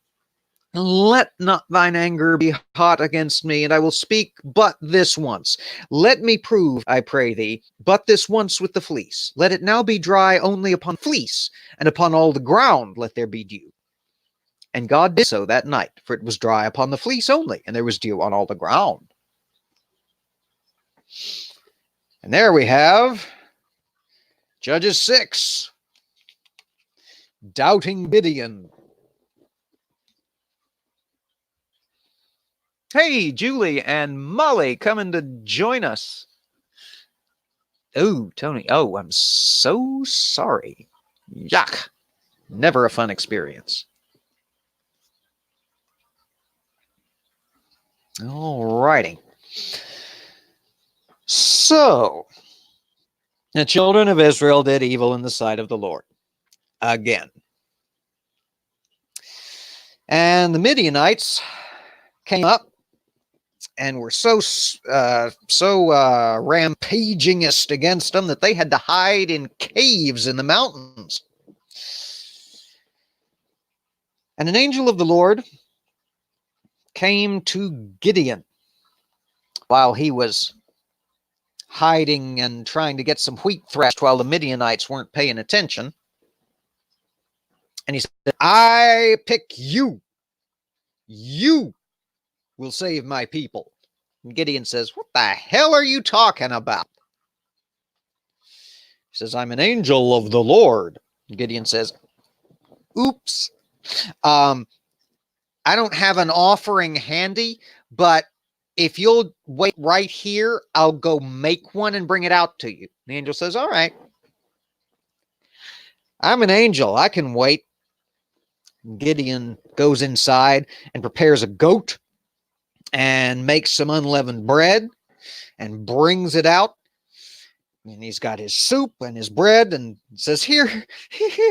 Let not thine anger be hot against me, and I will speak but this once. Let me prove, I pray thee, but this once with the fleece. Let it now be dry only upon fleece, and upon all the ground let there be dew. And God did so that night, for it was dry upon the fleece only, and there was dew on all the ground. And there we have Judges 6. Doubting Gideon. Hey, Julie and Molly coming to join us. Oh, Tony. Oh, I'm so sorry. Yuck. Never a fun experience. All righty. So, the children of Israel did evil in the sight of the Lord again. And the Midianites came up and were so rampagingist against them that they had to hide in caves in the mountains. And an angel of the Lord came to Gideon while he was hiding and trying to get some wheat threshed while the Midianites weren't paying attention. And he said, I pick you. You will save my people. And Gideon says, what the hell are you talking about? He says, I'm an angel of the Lord. And Gideon says, oops. I don't have an offering handy, but if you'll wait right here, I'll go make one and bring it out to you. The angel says, all right. I'm an angel. I can wait. Gideon goes inside and prepares a goat and makes some unleavened bread and brings it out. And he's got his soup and his bread and says, here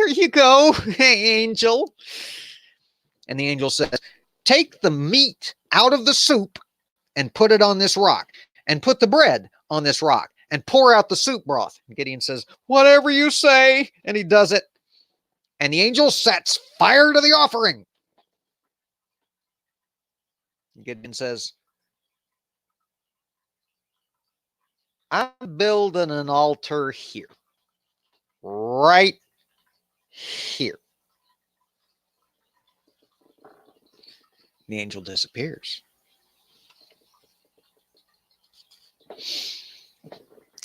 you go, angel. And the angel says, take the meat out of the soup and put it on this rock, and put the bread on this rock, and pour out the soup broth. And Gideon says, whatever you say. And he does it. And the angel sets fire to the offering. Gideon says, I'm building an altar here. Right here. The angel disappears.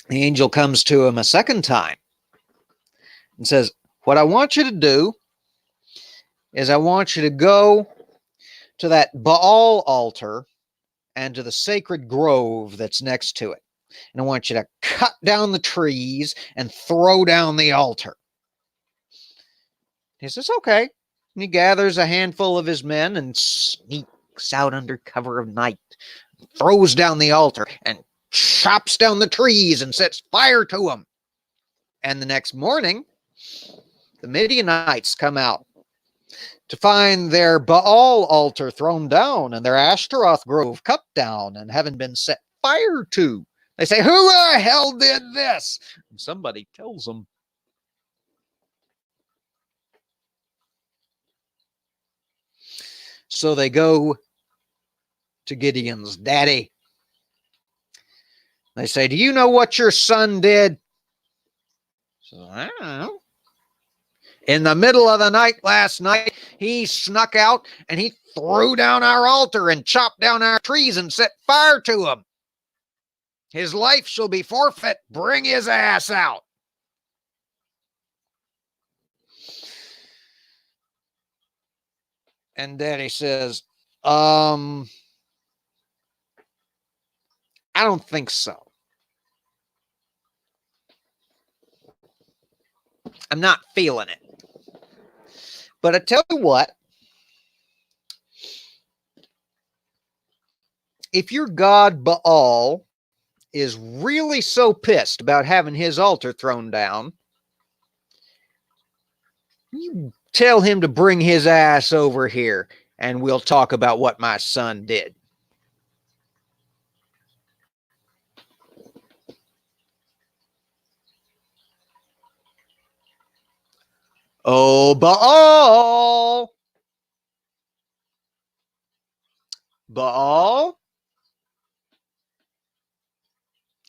The angel comes to him a second time and says, what I want you to do is I want you to go to that Baal altar and to the sacred grove that's next to it. And I want you to cut down the trees and throw down the altar. He says, okay. And he gathers a handful of his men and sneaks out under cover of night, throws down the altar and chops down the trees and sets fire to them. And the next morning, the Midianites come out to find their Baal altar thrown down and their Ashtaroth grove cut down and having been set fire to. They say, who the hell did this? And somebody tells them. So they go to Gideon's daddy. They say, do you know what your son did? So, I don't know. In the middle of the night last night, he snuck out and he threw down our altar and chopped down our trees and set fire to them. His life shall be forfeit. Bring his ass out. And Daddy says, I don't think so. I'm not feeling it. But I tell you what, if your god Baal is really so pissed about having his altar thrown down, you tell him to bring his ass over here and we'll talk about what my son did. Oh, Baal! Baal?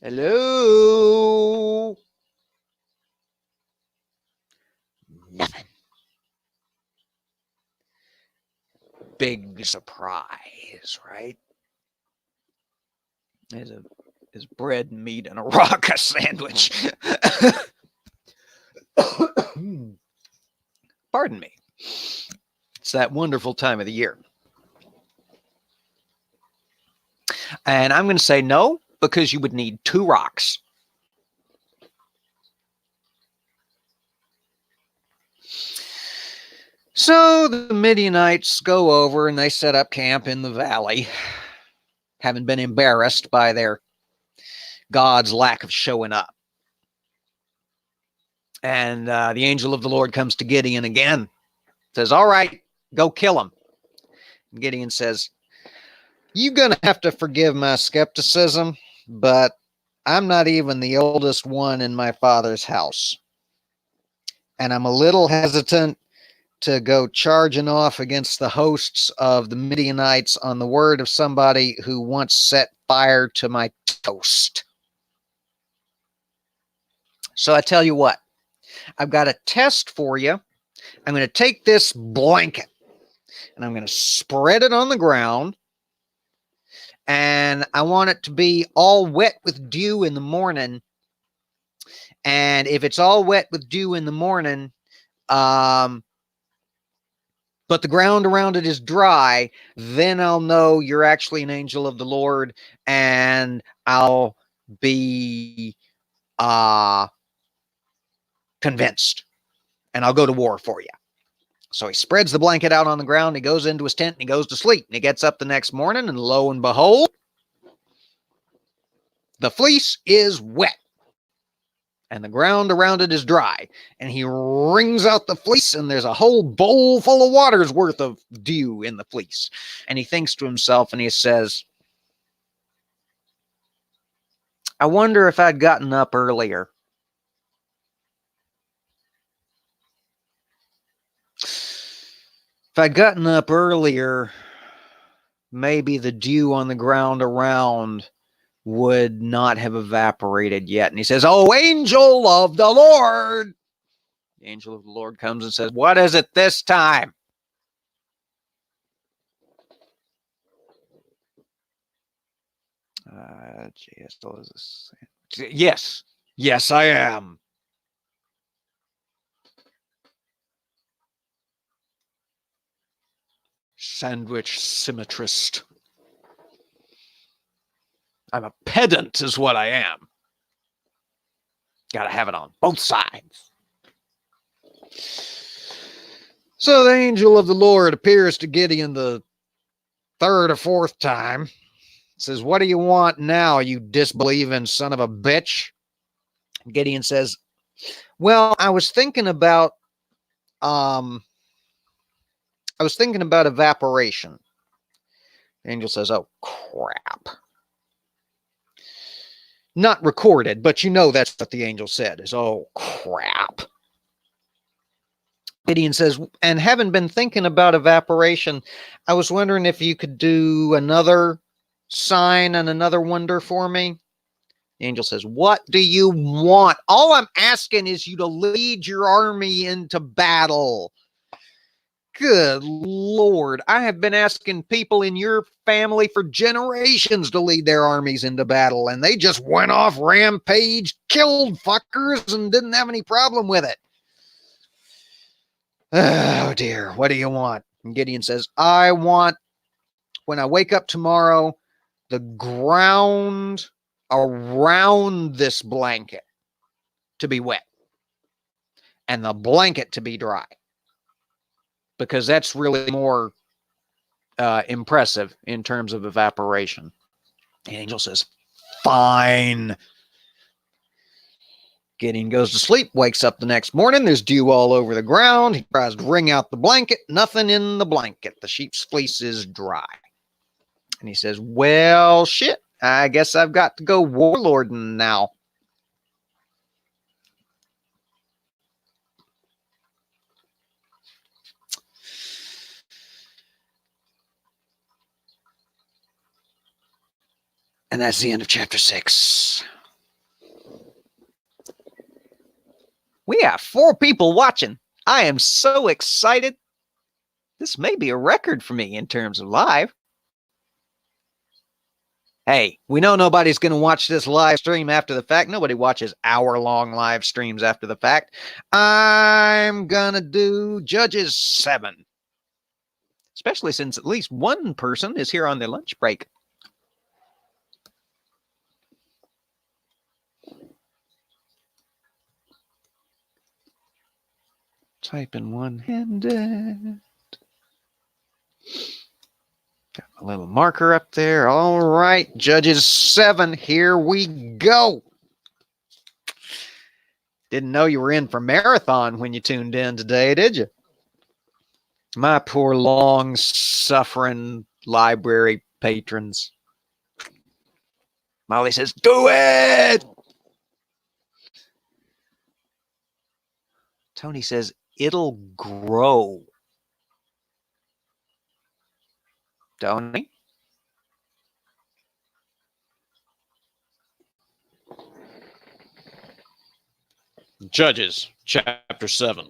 Hello? Nothing. Big surprise, right? There's bread and meat and a raka sandwich. Pardon me. It's that wonderful time of the year. And I'm going to say no, because you would need 2 rocks. So the Midianites go over and they set up camp in the valley, having been embarrassed by their God's lack of showing up. And the angel of the Lord comes to Gideon again, says, all right, go kill him. And Gideon says, you're going to have to forgive my skepticism, but I'm not even the oldest one in my father's house. And I'm a little hesitant to go charging off against the hosts of the Midianites on the word of somebody who once set fire to my toast. So I tell you what, I've got a test for you. I'm going to take this blanket and I'm going to spread it on the ground, and I want it to be all wet with dew in the morning. And if it's all wet with dew in the morning, but the ground around it is dry, then I'll know you're actually an angel of the Lord, and I'll be convinced, and I'll go to war for you. So he spreads the blanket out on the ground, he goes into his tent, and he goes to sleep. And he gets up the next morning, and lo and behold, the fleece is wet, and the ground around it is dry. And he wrings out the fleece, and there's a whole bowl full of water's worth of dew in the fleece. And he thinks to himself, and he says, I wonder if I'd gotten up earlier. If I'd gotten up earlier, maybe the dew on the ground around would not have evaporated yet. And he says, oh, angel of the Lord. The angel of the Lord comes and says, what is it this time? Yes. Yes, I am. Sandwich symmetrist. I'm a pedant is what I am. Gotta have it on both sides. So the angel of the Lord appears to Gideon the 3rd or 4th time. Says, what do you want now, you disbelieving son of a bitch? Gideon says, well, I was thinking about evaporation. The angel says, oh, crap. Not recorded, but you know that's what the angel said, is, oh, crap. Gideon says, and having been thinking about evaporation, I was wondering if you could do another sign and another wonder for me. The angel says, what do you want? All I'm asking is you to lead your army into battle. Good Lord, I have been asking people in your family for generations to lead their armies into battle, and they just went off rampage, killed fuckers, and didn't have any problem with it. Oh dear, what do you want? And Gideon says, I want, when I wake up tomorrow, the ground around this blanket to be wet and the blanket to be dry, because that's really more impressive in terms of evaporation. The angel says, fine. Gideon goes to sleep, wakes up the next morning. There's dew all over the ground. He tries to wring out the blanket. Nothing in the blanket. The sheep's fleece is dry. And he says, well, shit, I guess I've got to go warlording now. And that's the end of chapter 6. We have 4 people watching. I am so excited. This may be a record for me in terms of live. Hey, we know nobody's going to watch this live stream after the fact. Nobody watches hour-long live streams after the fact. I'm going to do Judges 7. Especially since at least one person is here on their lunch break. Type in one-handed. Got a little marker up there. All right, Judges 7, here we go. Didn't know you were in for marathon when you tuned in today, did you? My poor long-suffering library patrons. Molly says, do it! Tony says, it'll grow. Tony? Judges, chapter 7.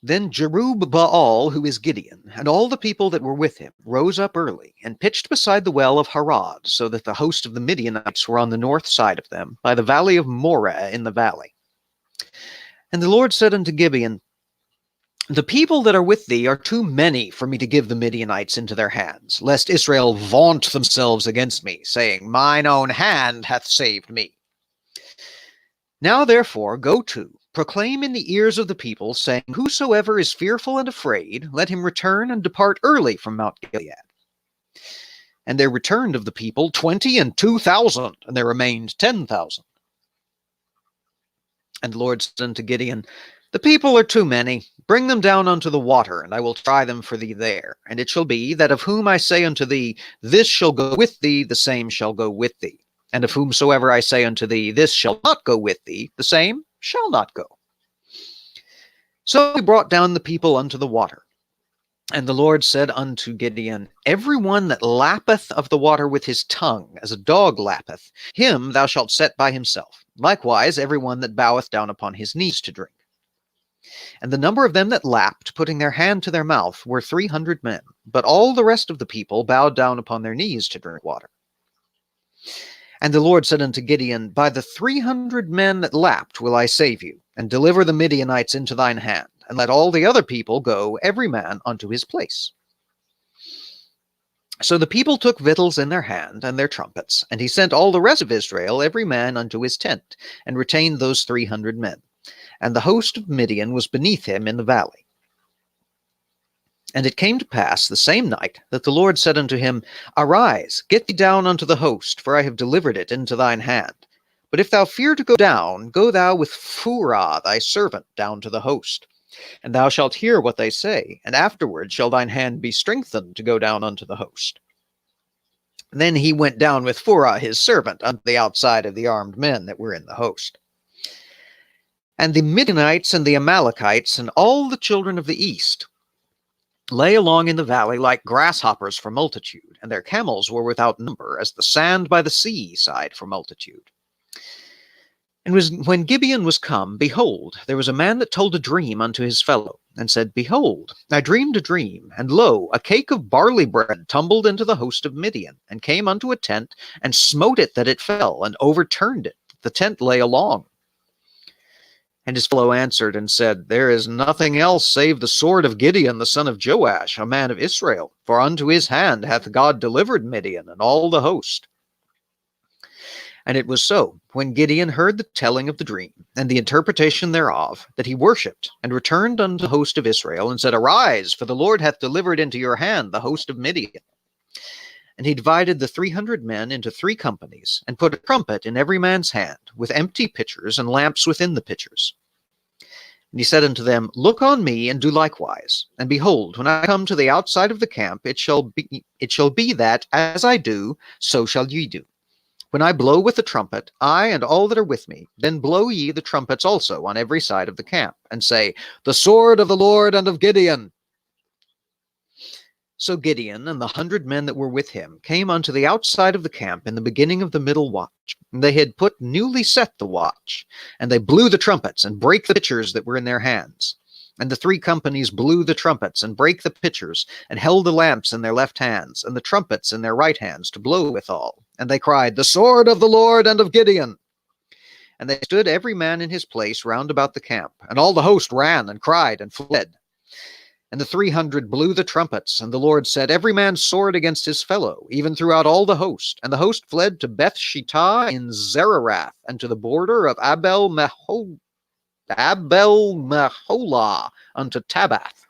Then Jerubbaal, who is Gideon, and all the people that were with him, rose up early, and pitched beside the well of Harod, so that the host of the Midianites were on the north side of them, by the valley of Moreh in the valley. And the Lord said unto Gideon, the people that are with thee are too many for me to give the Midianites into their hands, lest Israel vaunt themselves against me, saying, mine own hand hath saved me. Now therefore go to, proclaim in the ears of the people, saying, whosoever is fearful and afraid, let him return and depart early from Mount Gilead. And there returned of the people 22,000, and there remained 10,000. And the Lord said unto Gideon, the people are too many. Bring them down unto the water, and I will try them for thee there. And it shall be, that of whom I say unto thee, this shall go with thee, the same shall go with thee. And of whomsoever I say unto thee, this shall not go with thee, the same shall not go. So he brought down the people unto the water. And the Lord said unto Gideon, every one that lappeth of the water with his tongue, as a dog lappeth, him thou shalt set by himself. Likewise, every one that boweth down upon his knees to drink. And the number of them that lapped, putting their hand to their mouth, were 300 men. But all the rest of the people bowed down upon their knees to drink water. And the Lord said unto Gideon, by the 300 men that lapped will I save you, and deliver the Midianites into thine hand, and let all the other people go, every man unto his place. So the people took victuals in their hand, and their trumpets, and he sent all the rest of Israel, every man unto his tent, and retained those 300 men. And the host of Midian was beneath him in the valley. And it came to pass the same night that the Lord said unto him, arise, get thee down unto the host, for I have delivered it into thine hand. But if thou fear to go down, go thou with Phurah thy servant down to the host. And thou shalt hear what they say, and afterward shall thine hand be strengthened to go down unto the host. And then he went down with Phurah his servant unto the outside of the armed men that were in the host. And the Midianites and the Amalekites and all the children of the east lay along in the valley like grasshoppers for multitude, and their camels were without number, as the sand by the sea side for multitude. And when Gibeon was come, behold, there was a man that told a dream unto his fellow, and said, behold, I dreamed a dream, and lo, a cake of barley bread tumbled into the host of Midian, and came unto a tent, and smote it that it fell, and overturned it. The tent lay along. And his fellow answered and said, there is nothing else save the sword of Gideon the son of Joash, a man of Israel, for unto his hand hath God delivered Midian and all the host. And it was so, when Gideon heard the telling of the dream, and the interpretation thereof, that he worshipped, and returned unto the host of Israel, and said, arise, for the Lord hath delivered into your hand the host of Midian. And he divided the 300 men into 3 companies, and put a trumpet in every man's hand, with empty pitchers and lamps within the pitchers. And he said unto them, look on me, and do likewise. And behold, when I come to the outside of the camp, it shall be that, as I do, so shall ye do. When I blow with the trumpet, I and all that are with me, then blow ye the trumpets also on every side of the camp, and say, the sword of the Lord and of Gideon. So Gideon and the 100 men that were with him came unto the outside of the camp in the beginning of the middle watch. And they had newly set the watch, and they blew the trumpets and brake the pitchers that were in their hands. And the three companies blew the trumpets, and brake the pitchers, and held the lamps in their left hands, and the trumpets in their right hands, to blow withal. And they cried, The sword of the Lord and of Gideon. And they stood every man in his place round about the camp. And all the host ran, and cried, and fled. And the 300 blew the trumpets, and the Lord set every man's sword against his fellow, even throughout all the host. And the host fled to Beth Shittah in Zererath, and to the border of Abel Meholah unto Tabath.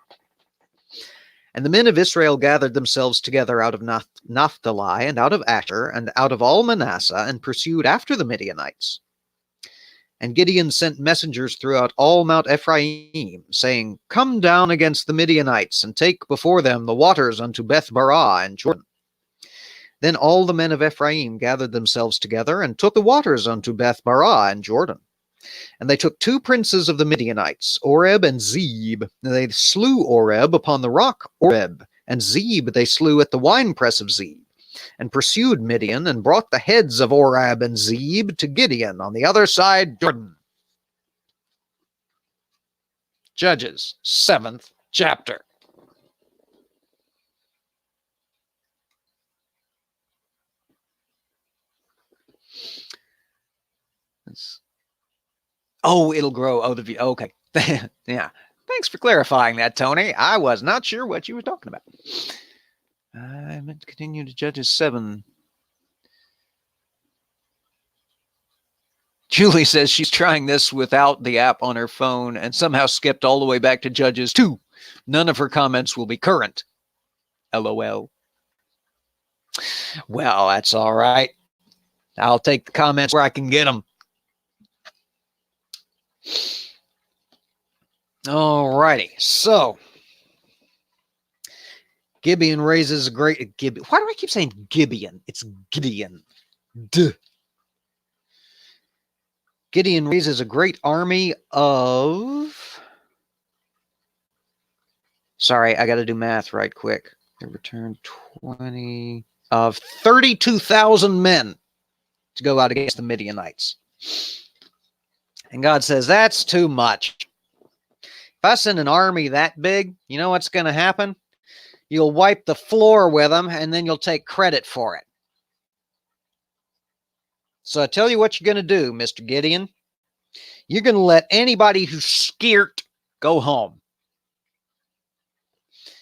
And the men of Israel gathered themselves together out of Naphtali, and out of Asher, and out of all Manasseh, and pursued after the Midianites. And Gideon sent messengers throughout all Mount Ephraim, saying, Come down against the Midianites, and take before them the waters unto Beth-barah and Jordan. Then all the men of Ephraim gathered themselves together, and took the waters unto Beth-barah and Jordan. And they took 2 princes of the Midianites, Oreb and Zeb. And they slew Oreb upon the rock Oreb, and Zeb they slew at the winepress of Zeb, and pursued Midian, and brought the heads of Oreb and Zeb to Gideon on the other side Jordan. Judges, 7th chapter. Oh, it'll grow. Oh, the view. Okay. Yeah. Thanks for clarifying that, Tony. I was not sure what you were talking about. I meant to continue to Judges 7. Julie says she's trying this without the app on her phone and somehow skipped all the way back to Judges 2. None of her comments will be current. LOL. Well, that's all right. I'll take the comments where I can get them. All righty. So, Gibeon raises a great... Why do I keep saying Gibeon? It's Gideon. Duh. Gideon raises a great army of... Sorry, I got to do math right quick. They returned 20 of 32,000 men to go out against the Midianites. And God says, that's too much. If I send an army that big, you know what's going to happen? You'll wipe the floor with them, and then you'll take credit for it. So I tell you what you're going to do, Mr. Gideon. You're going to let anybody who's scared go home.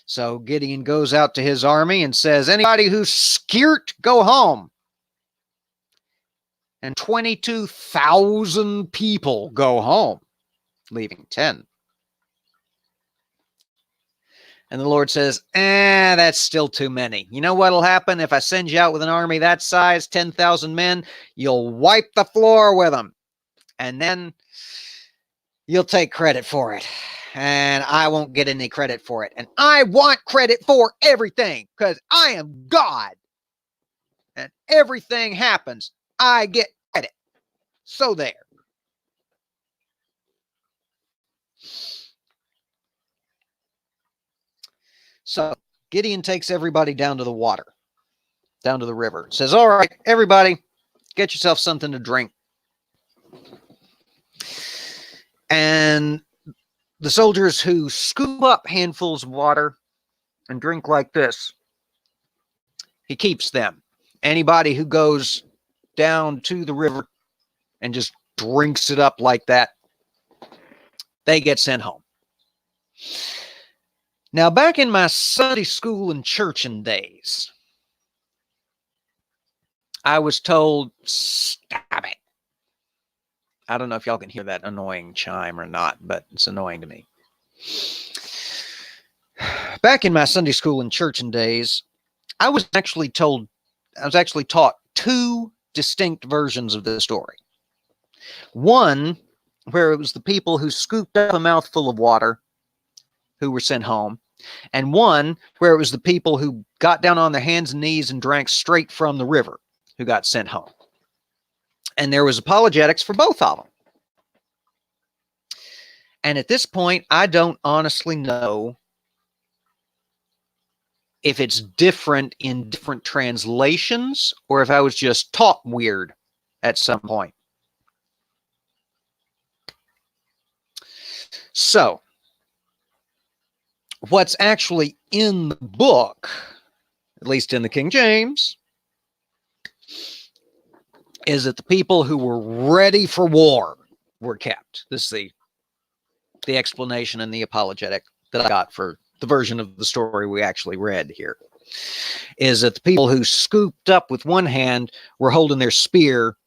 So Gideon goes out to his army and says, anybody who's scared, go home. And 22,000 people go home, leaving 10. And the Lord says, that's still too many. You know what'll happen if I send you out with an army that size, 10,000 men? You'll wipe the floor with them. And then you'll take credit for it. And I won't get any credit for it. And I want credit for everything because I am God. And everything happens. I get credit. So there. So Gideon takes everybody down to the water, down to the river. Says, all right, everybody, get yourself something to drink. And the soldiers who scoop up handfuls of water and drink like this, he keeps them. Anybody who goes down to the river and just drinks it up like that, they get sent home. Now, back in my Sunday school and churching days, I was told, stop it. I don't know if y'all can hear that annoying chime or not, but it's annoying to me. Back in my Sunday school and churching days, I was actually taught 2 distinct versions of the story. One, where it was the people who scooped up a mouthful of water who were sent home, and one where it was the people who got down on their hands and knees and drank straight from the river who got sent home. And there was apologetics for both of them. And at this point, I don't honestly know if it's different in different translations or if I was just taught weird at some point. So, what's actually in the book, at least in the King James, is that the people who were ready for war were kept. This is the explanation and the apologetic that I got for the version of the story we actually read here, is that the people who scooped up with one hand were holding their spear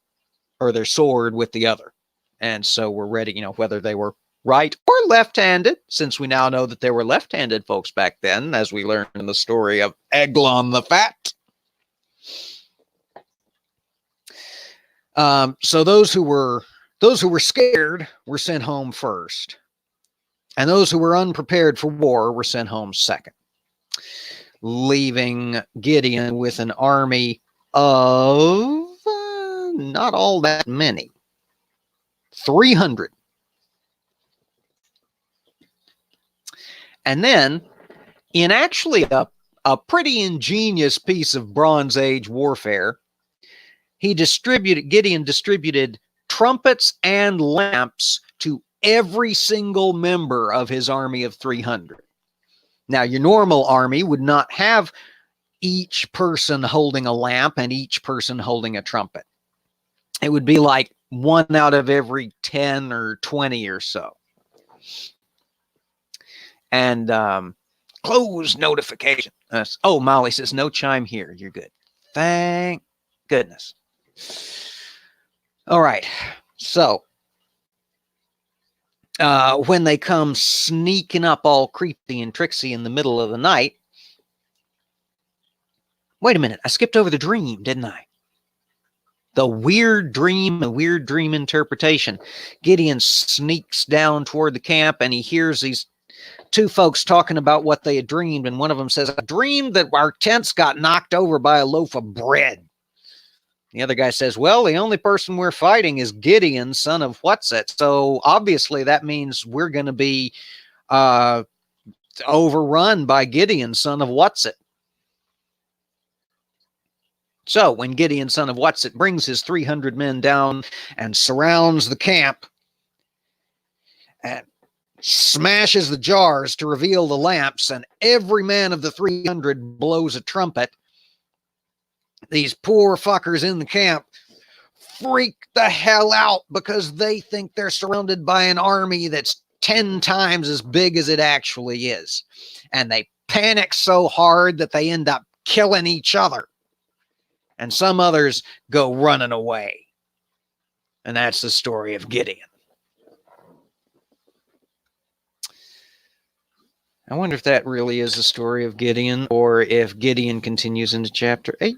or their sword with the other. And so we're ready, whether they were right or left-handed, since we now know that there were left-handed folks back then, as we learned in the story of Eglon the Fat. So those who were scared were sent home first, and those who were unprepared for war were sent home second, leaving Gideon with an army of not all that many, 300. And then, in actually a pretty ingenious piece of Bronze Age warfare, Gideon distributed trumpets and lamps to every single member of his army of 300. Now, your normal army would not have each person holding a lamp and each person holding a trumpet. It would be like 1 out of every 10 or 20 or so. And close notification. Oh, Molly says, no chime here. You're good. Thank goodness. All right. So when they come sneaking up all creepy and tricksy in the middle of the night. Wait a minute. I skipped over the dream, didn't I? The weird dream interpretation. Gideon sneaks down toward the camp and he hears these two folks talking about what they had dreamed. And one of them says, I dreamed that our tents got knocked over by a loaf of bread. The other guy says, well, the only person we're fighting is Gideon, son of What's-It. So obviously that means we're going to be overrun by Gideon, son of What's-It. So when Gideon, son of What's-It, brings his 300 men down and surrounds the camp and smashes the jars to reveal the lamps, and every man of the 300 blows a trumpet, these poor fuckers in the camp freak the hell out because they think they're surrounded by an army that's 10 times as big as it actually is. And they panic so hard that they end up killing each other. And some others go running away. And that's the story of Gideon. I wonder if that really is the story of Gideon, or if Gideon continues into chapter 8.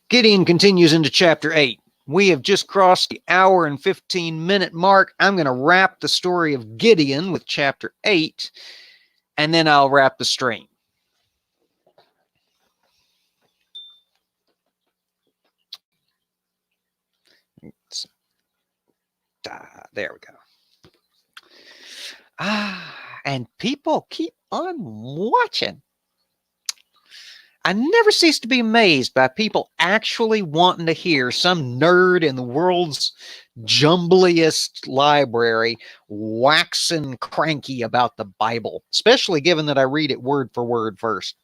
Gideon continues into chapter 8. We have just crossed the hour and 15-minute mark. I'm going to wrap the story of Gideon with chapter 8, and then I'll wrap the stream. There we go. And people keep on watching. I never cease to be amazed by people actually wanting to hear some nerd in the world's jumbliest library waxing cranky about the Bible, especially given that I read it word for word first.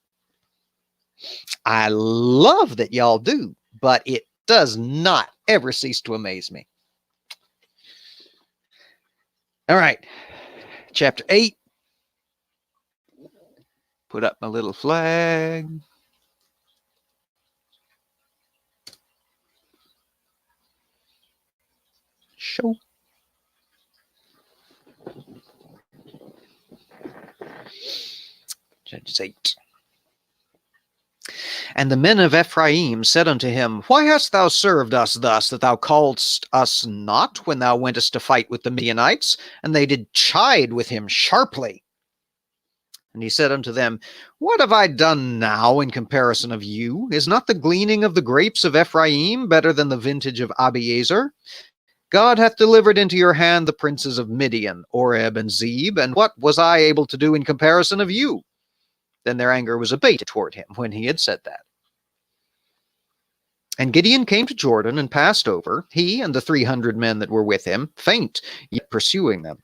I love that y'all do, but it does not ever cease to amaze me. All right, chapter 8. Put up my little flag. Show. Judges 8. And the men of Ephraim said unto him, Why hast thou served us thus, that thou calledst us not when thou wentest to fight with the Midianites? And they did chide with him sharply. And he said unto them, What have I done now in comparison of you? Is not the gleaning of the grapes of Ephraim better than the vintage of Abiezer? God hath delivered into your hand the princes of Midian, Oreb and Zeb, and what was I able to do in comparison of you? Then their anger was abated toward him when he had said that. And Gideon came to Jordan and passed over, he and the 300 men that were with him, faint, yet pursuing them.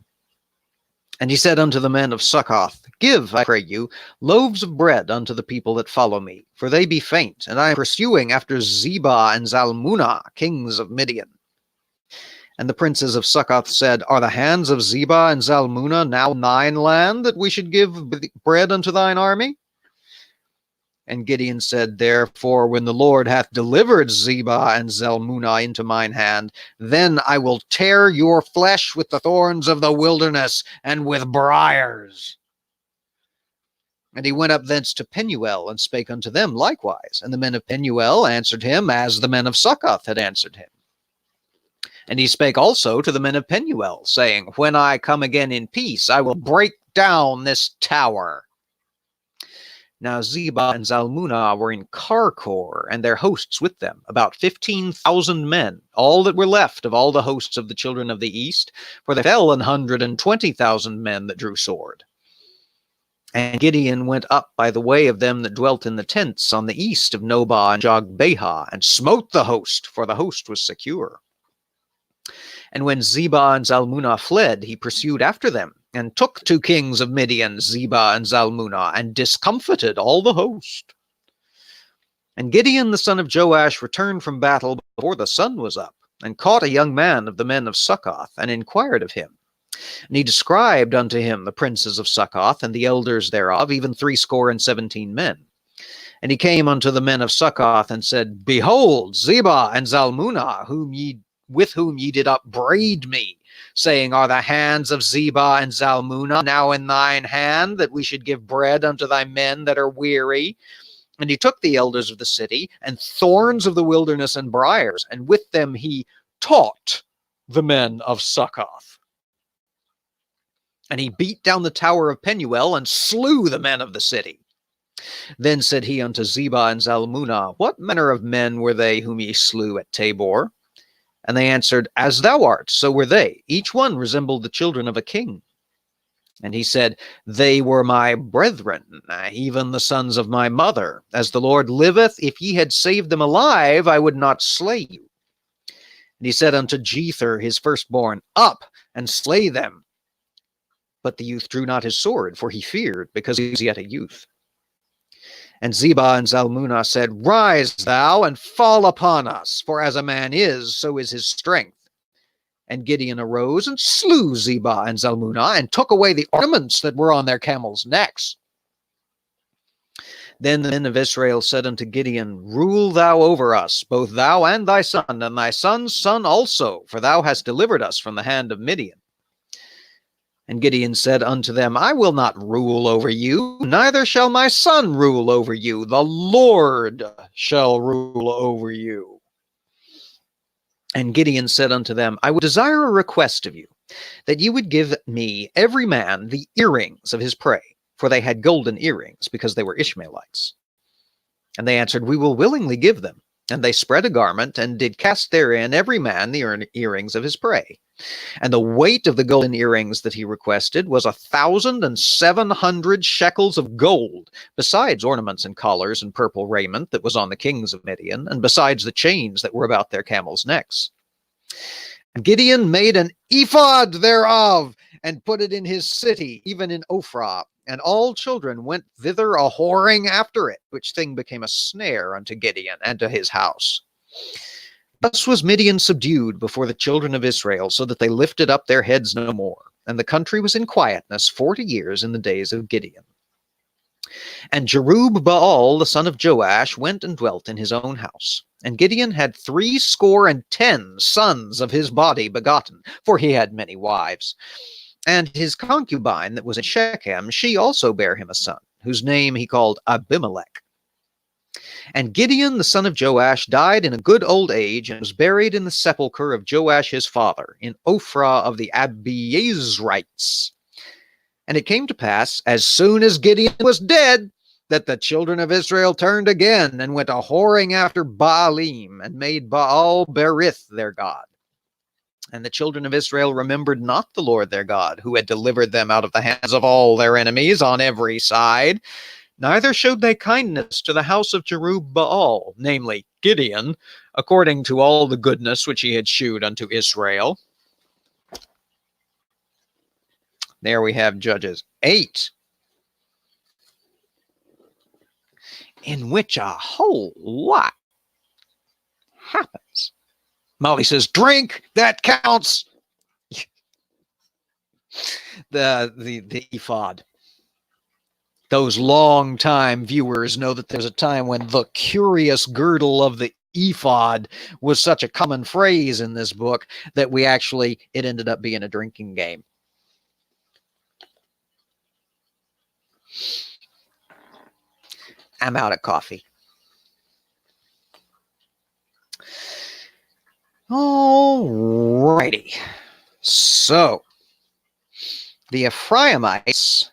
And he said unto the men of Succoth, Give, I pray you, loaves of bread unto the people that follow me, for they be faint, and I am pursuing after Zebah and Zalmunna, kings of Midian. And the princes of Succoth said, Are the hands of Zebah and Zalmunna now in thine land, that we should give bread unto thine army? And Gideon said, Therefore, when the Lord hath delivered Zebah and Zalmunna into mine hand, then I will tear your flesh with the thorns of the wilderness and with briars. And he went up thence to Penuel, and spake unto them likewise. And the men of Penuel answered him, as the men of Succoth had answered him. And he spake also to the men of Penuel, saying, When I come again in peace, I will break down this tower. Now Zebah and Zalmunna were in Karkor, and their hosts with them, about 15,000 men, all that were left of all the hosts of the children of the east, for there fell 120,000 men that drew sword. And Gideon went up by the way of them that dwelt in the tents on the east of Nobah and Jogbehah, and smote the host, for the host was secure. And when Zebah and Zalmunna fled, he pursued after them, and took 2 kings of Midian, Zebah and Zalmunna, and discomfited all the host. And Gideon the son of Joash returned from battle before the sun was up, and caught a young man of the men of Succoth, and inquired of him. And he described unto him the princes of Succoth, and the elders thereof, even 17 men. And he came unto the men of Succoth, and said, Behold, Zebah and Zalmunna, with whom ye did upbraid me, saying, Are the hands of Zebah and Zalmunna now in thine hand, that we should give bread unto thy men that are weary? And he took the elders of the city, and thorns of the wilderness and briars, and with them he taught the men of Succoth. And he beat down the tower of Penuel, and slew the men of the city. Then said he unto Zebah and Zalmunna, What manner of men were they whom ye slew at Tabor? And they answered, As thou art, so were they. Each one resembled the children of a king. And he said, They were my brethren, even the sons of my mother. As the Lord liveth, if ye had saved them alive, I would not slay you. And he said unto Jether, his firstborn, Up, and slay them. But the youth drew not his sword, for he feared, because he was yet a youth. And Zebah and Zalmunna said, Rise thou, and fall upon us, for as a man is, so is his strength. And Gideon arose, and slew Zebah and Zalmunna, and took away the ornaments that were on their camels' necks. Then the men of Israel said unto Gideon, Rule thou over us, both thou and thy son, and thy son's son also, for thou hast delivered us from the hand of Midian. And Gideon said unto them, I will not rule over you, neither shall my son rule over you. The Lord shall rule over you. And Gideon said unto them, I would desire a request of you, that you would give me every man the earrings of his prey, for they had golden earrings, because they were Ishmaelites. And they answered, We will willingly give them. And they spread a garment, and did cast therein every man the earrings of his prey. And the weight of the golden earrings that he requested was 1,700 shekels of gold, besides ornaments and collars and purple raiment that was on the kings of Midian, and besides the chains that were about their camels' necks. And Gideon made an ephod thereof, and put it in his city, even in Ophrah. And all children went thither a whoring after it, which thing became a snare unto Gideon and to his house. Thus was Midian subdued before the children of Israel, so that they lifted up their heads no more. And the country was in quietness 40 years in the days of Gideon. And Jerubbaal, the son of Joash, went and dwelt in his own house. And Gideon had 70 sons of his body begotten, for he had many wives. And his concubine that was in Shechem, she also bare him a son, whose name he called Abimelech. And Gideon the son of Joash died in a good old age, and was buried in the sepulchre of Joash his father, in Ophrah of the Abiezrites. And it came to pass, as soon as Gideon was dead, that the children of Israel turned again, and went a whoring after Baalim, and made Baal Berith their god. And the children of Israel remembered not the Lord their God, who had delivered them out of the hands of all their enemies on every side, Neither showed they kindness to the house of Jerubbaal, namely Gideon, according to all the goodness which he had shewed unto Israel. There we have Judges 8, in which a whole lot happens. Molly says, drink, that counts. the ephod. Those long-time viewers know that there's a time when the curious girdle of the ephod was such a common phrase in this book that it ended up being a drinking game. I'm out of coffee. All righty. So, the Ephraimites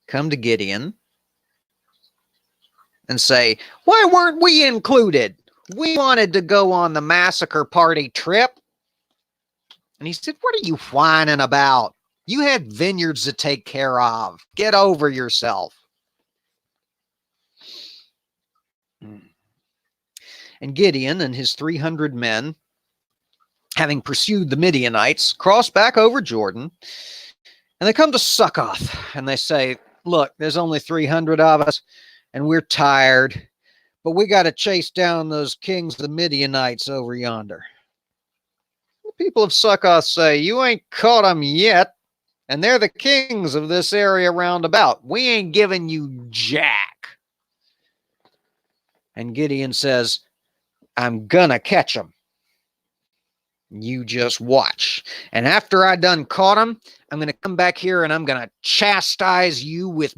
come to Gideon and say, why weren't we included? We wanted to go on the massacre party trip. And he said, what are you whining about? You had vineyards to take care of. Get over yourself. And Gideon and his 300 men, having pursued the Midianites, cross back over Jordan, and they come to Succoth, and they say, look, there's only 300 of us, and we're tired, but we got to chase down those kings of the Midianites over yonder. The people of Succoth say, you ain't caught them yet, and they're the kings of this area round about. We ain't giving you jack. And Gideon says, I'm gonna catch them. You just watch. And after I done caught them, I'm gonna come back here and I'm gonna chastise you with.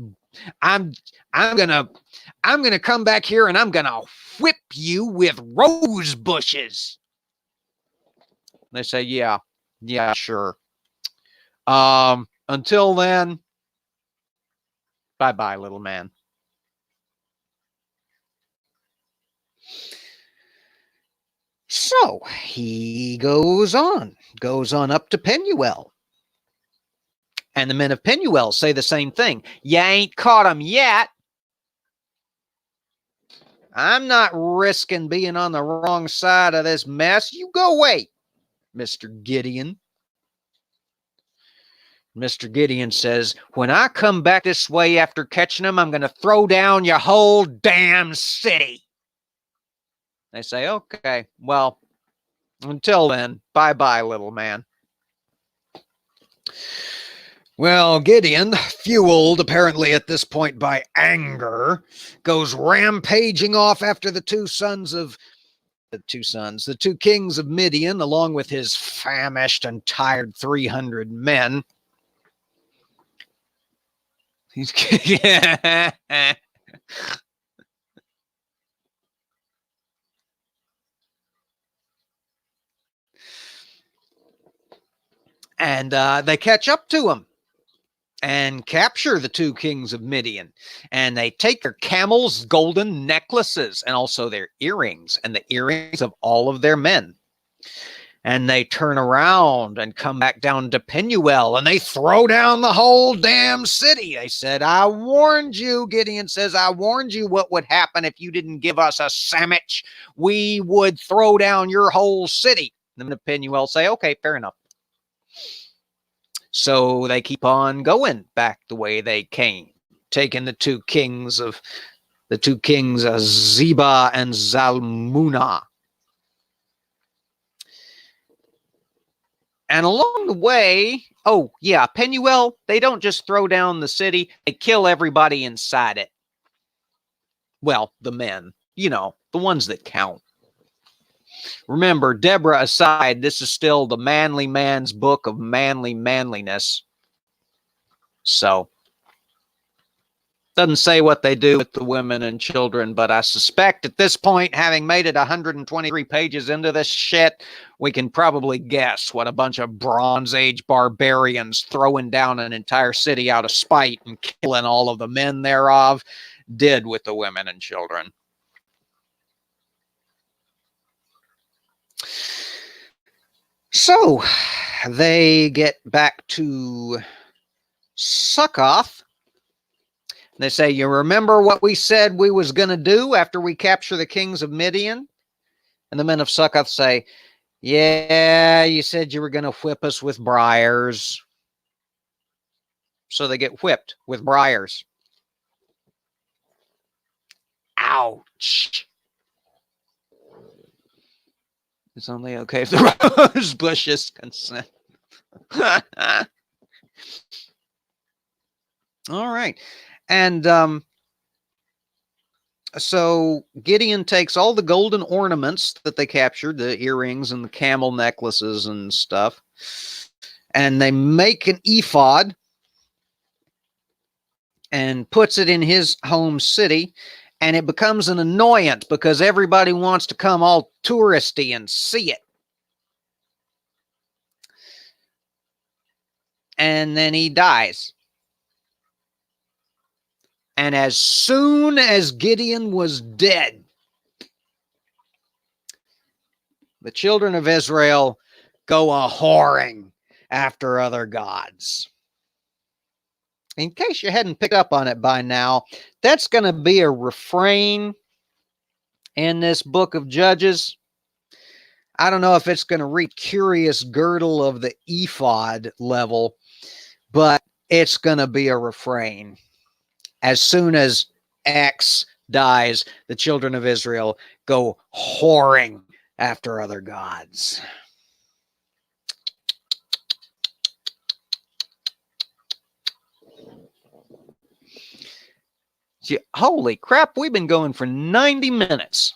I'm gonna come back here and I'm gonna whip you with rose bushes. They say, yeah, sure. Until then, bye-bye, little man. So he goes on up to Penuel. And the men of Penuel say the same thing. You ain't caught him yet. I'm not risking being on the wrong side of this mess. You go away, Mr. Gideon. Mr. Gideon says, when I come back this way after catching him, I'm going to throw down your whole damn city. They say, okay, well, until then, bye-bye, little man. Well, Gideon, fueled apparently at this point by anger, goes rampaging off after the two kings of Midian, along with his famished and tired 300 men. He's and they catch up to him and capture the two kings of Midian. And they take their camels' golden necklaces and also their earrings and the earrings of all of their men. And they turn around and come back down to Penuel and they throw down the whole damn city. They said, I warned you, Gideon says, I warned you what would happen if you didn't give us a sandwich. We would throw down your whole city. And the Penuel say, okay, fair enough. So they keep on going back the way they came, taking the two kings of Zebah and Zalmunna. And along the way, oh yeah, Penuel, they don't just throw down the city, they kill everybody inside it. Well, the men, the ones that count. Remember, Deborah aside, this is still the manly man's book of manliness. So, doesn't say what they do with the women and children, but I suspect at this point, having made it 123 pages into this shit, we can probably guess what a bunch of Bronze Age barbarians throwing down an entire city out of spite and killing all of the men thereof did with the women and children. So they get back to Succoth, They say, you remember what we said we was going to do after we capture the kings of Midian? And the men of Succoth say, yeah, you said you were going to whip us with briars. So they get whipped with briars. Ouch. It's only okay if the rose bushes consent. All right. And so Gideon takes all the golden ornaments that they captured, the earrings and the camel necklaces and stuff, and they make an ephod and puts it in his home city, and it becomes an annoyance because everybody wants to come all touristy and see it. And then he dies. And as soon as Gideon was dead, the children of Israel go a-whoring after other gods. In case you hadn't picked up on it by now, that's going to be a refrain in this book of Judges. I don't know if it's going to reach curious girdle of the ephod level, but it's going to be a refrain. As soon as X dies, the children of Israel go whoring after other gods. Holy crap, we've been going for 90 minutes.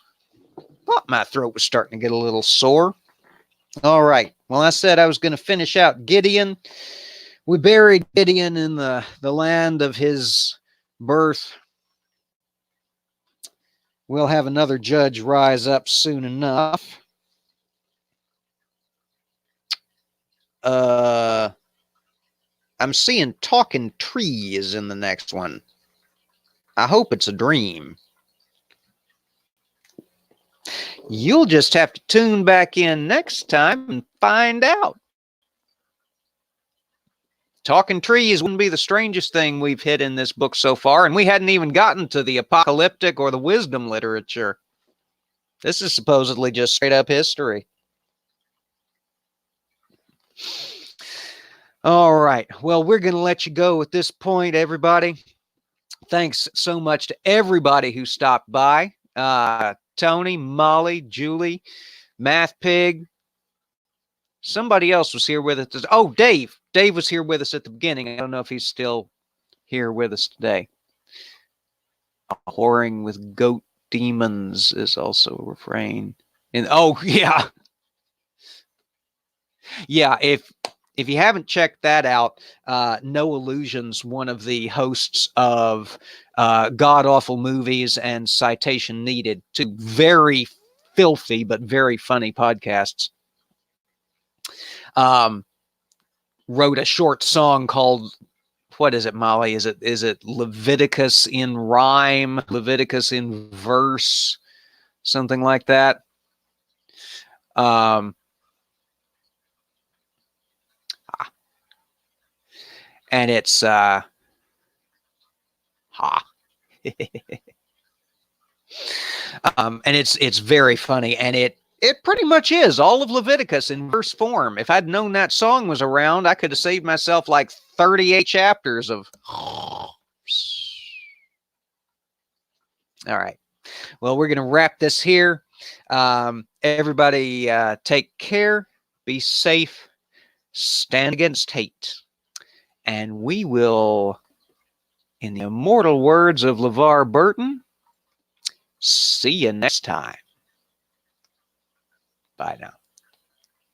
Thought my throat was starting to get a little sore. All right. Well, I said I was going to finish out Gideon. We buried Gideon in the land of his birth. We'll have another judge rise up soon enough. I'm seeing talking trees in the next one. I hope it's a dream. You'll just have to tune back in next time and find out. Talking trees wouldn't be the strangest thing we've hit in this book so far, and we hadn't even gotten to the apocalyptic or the wisdom literature. This is supposedly just straight up history. All right. Well, we're going to let you go at this point, everybody. Thanks so much to everybody who stopped by. Tony, Molly, Julie, Math Pig. Somebody else was here with us. Oh, Dave. Dave was here with us at the beginning. I don't know if he's still here with us today. Whoring with goat demons is also a refrain. And oh, yeah. Yeah, if you haven't checked that out, No Illusions, one of the hosts of God-awful movies and Citation Needed, two very filthy but very funny podcasts, wrote a short song called, what is it, Molly? Is it Leviticus in rhyme, Leviticus in verse, something like that? And it's and it's very funny, and it pretty much is all of Leviticus in verse form. If I'd known that song was around, I could have saved myself like 38 chapters of. All right. Well, we're going to wrap this here. Everybody take care, be safe, stand against hate. And we will, in the immortal words of LeVar Burton, see you next time. Bye now.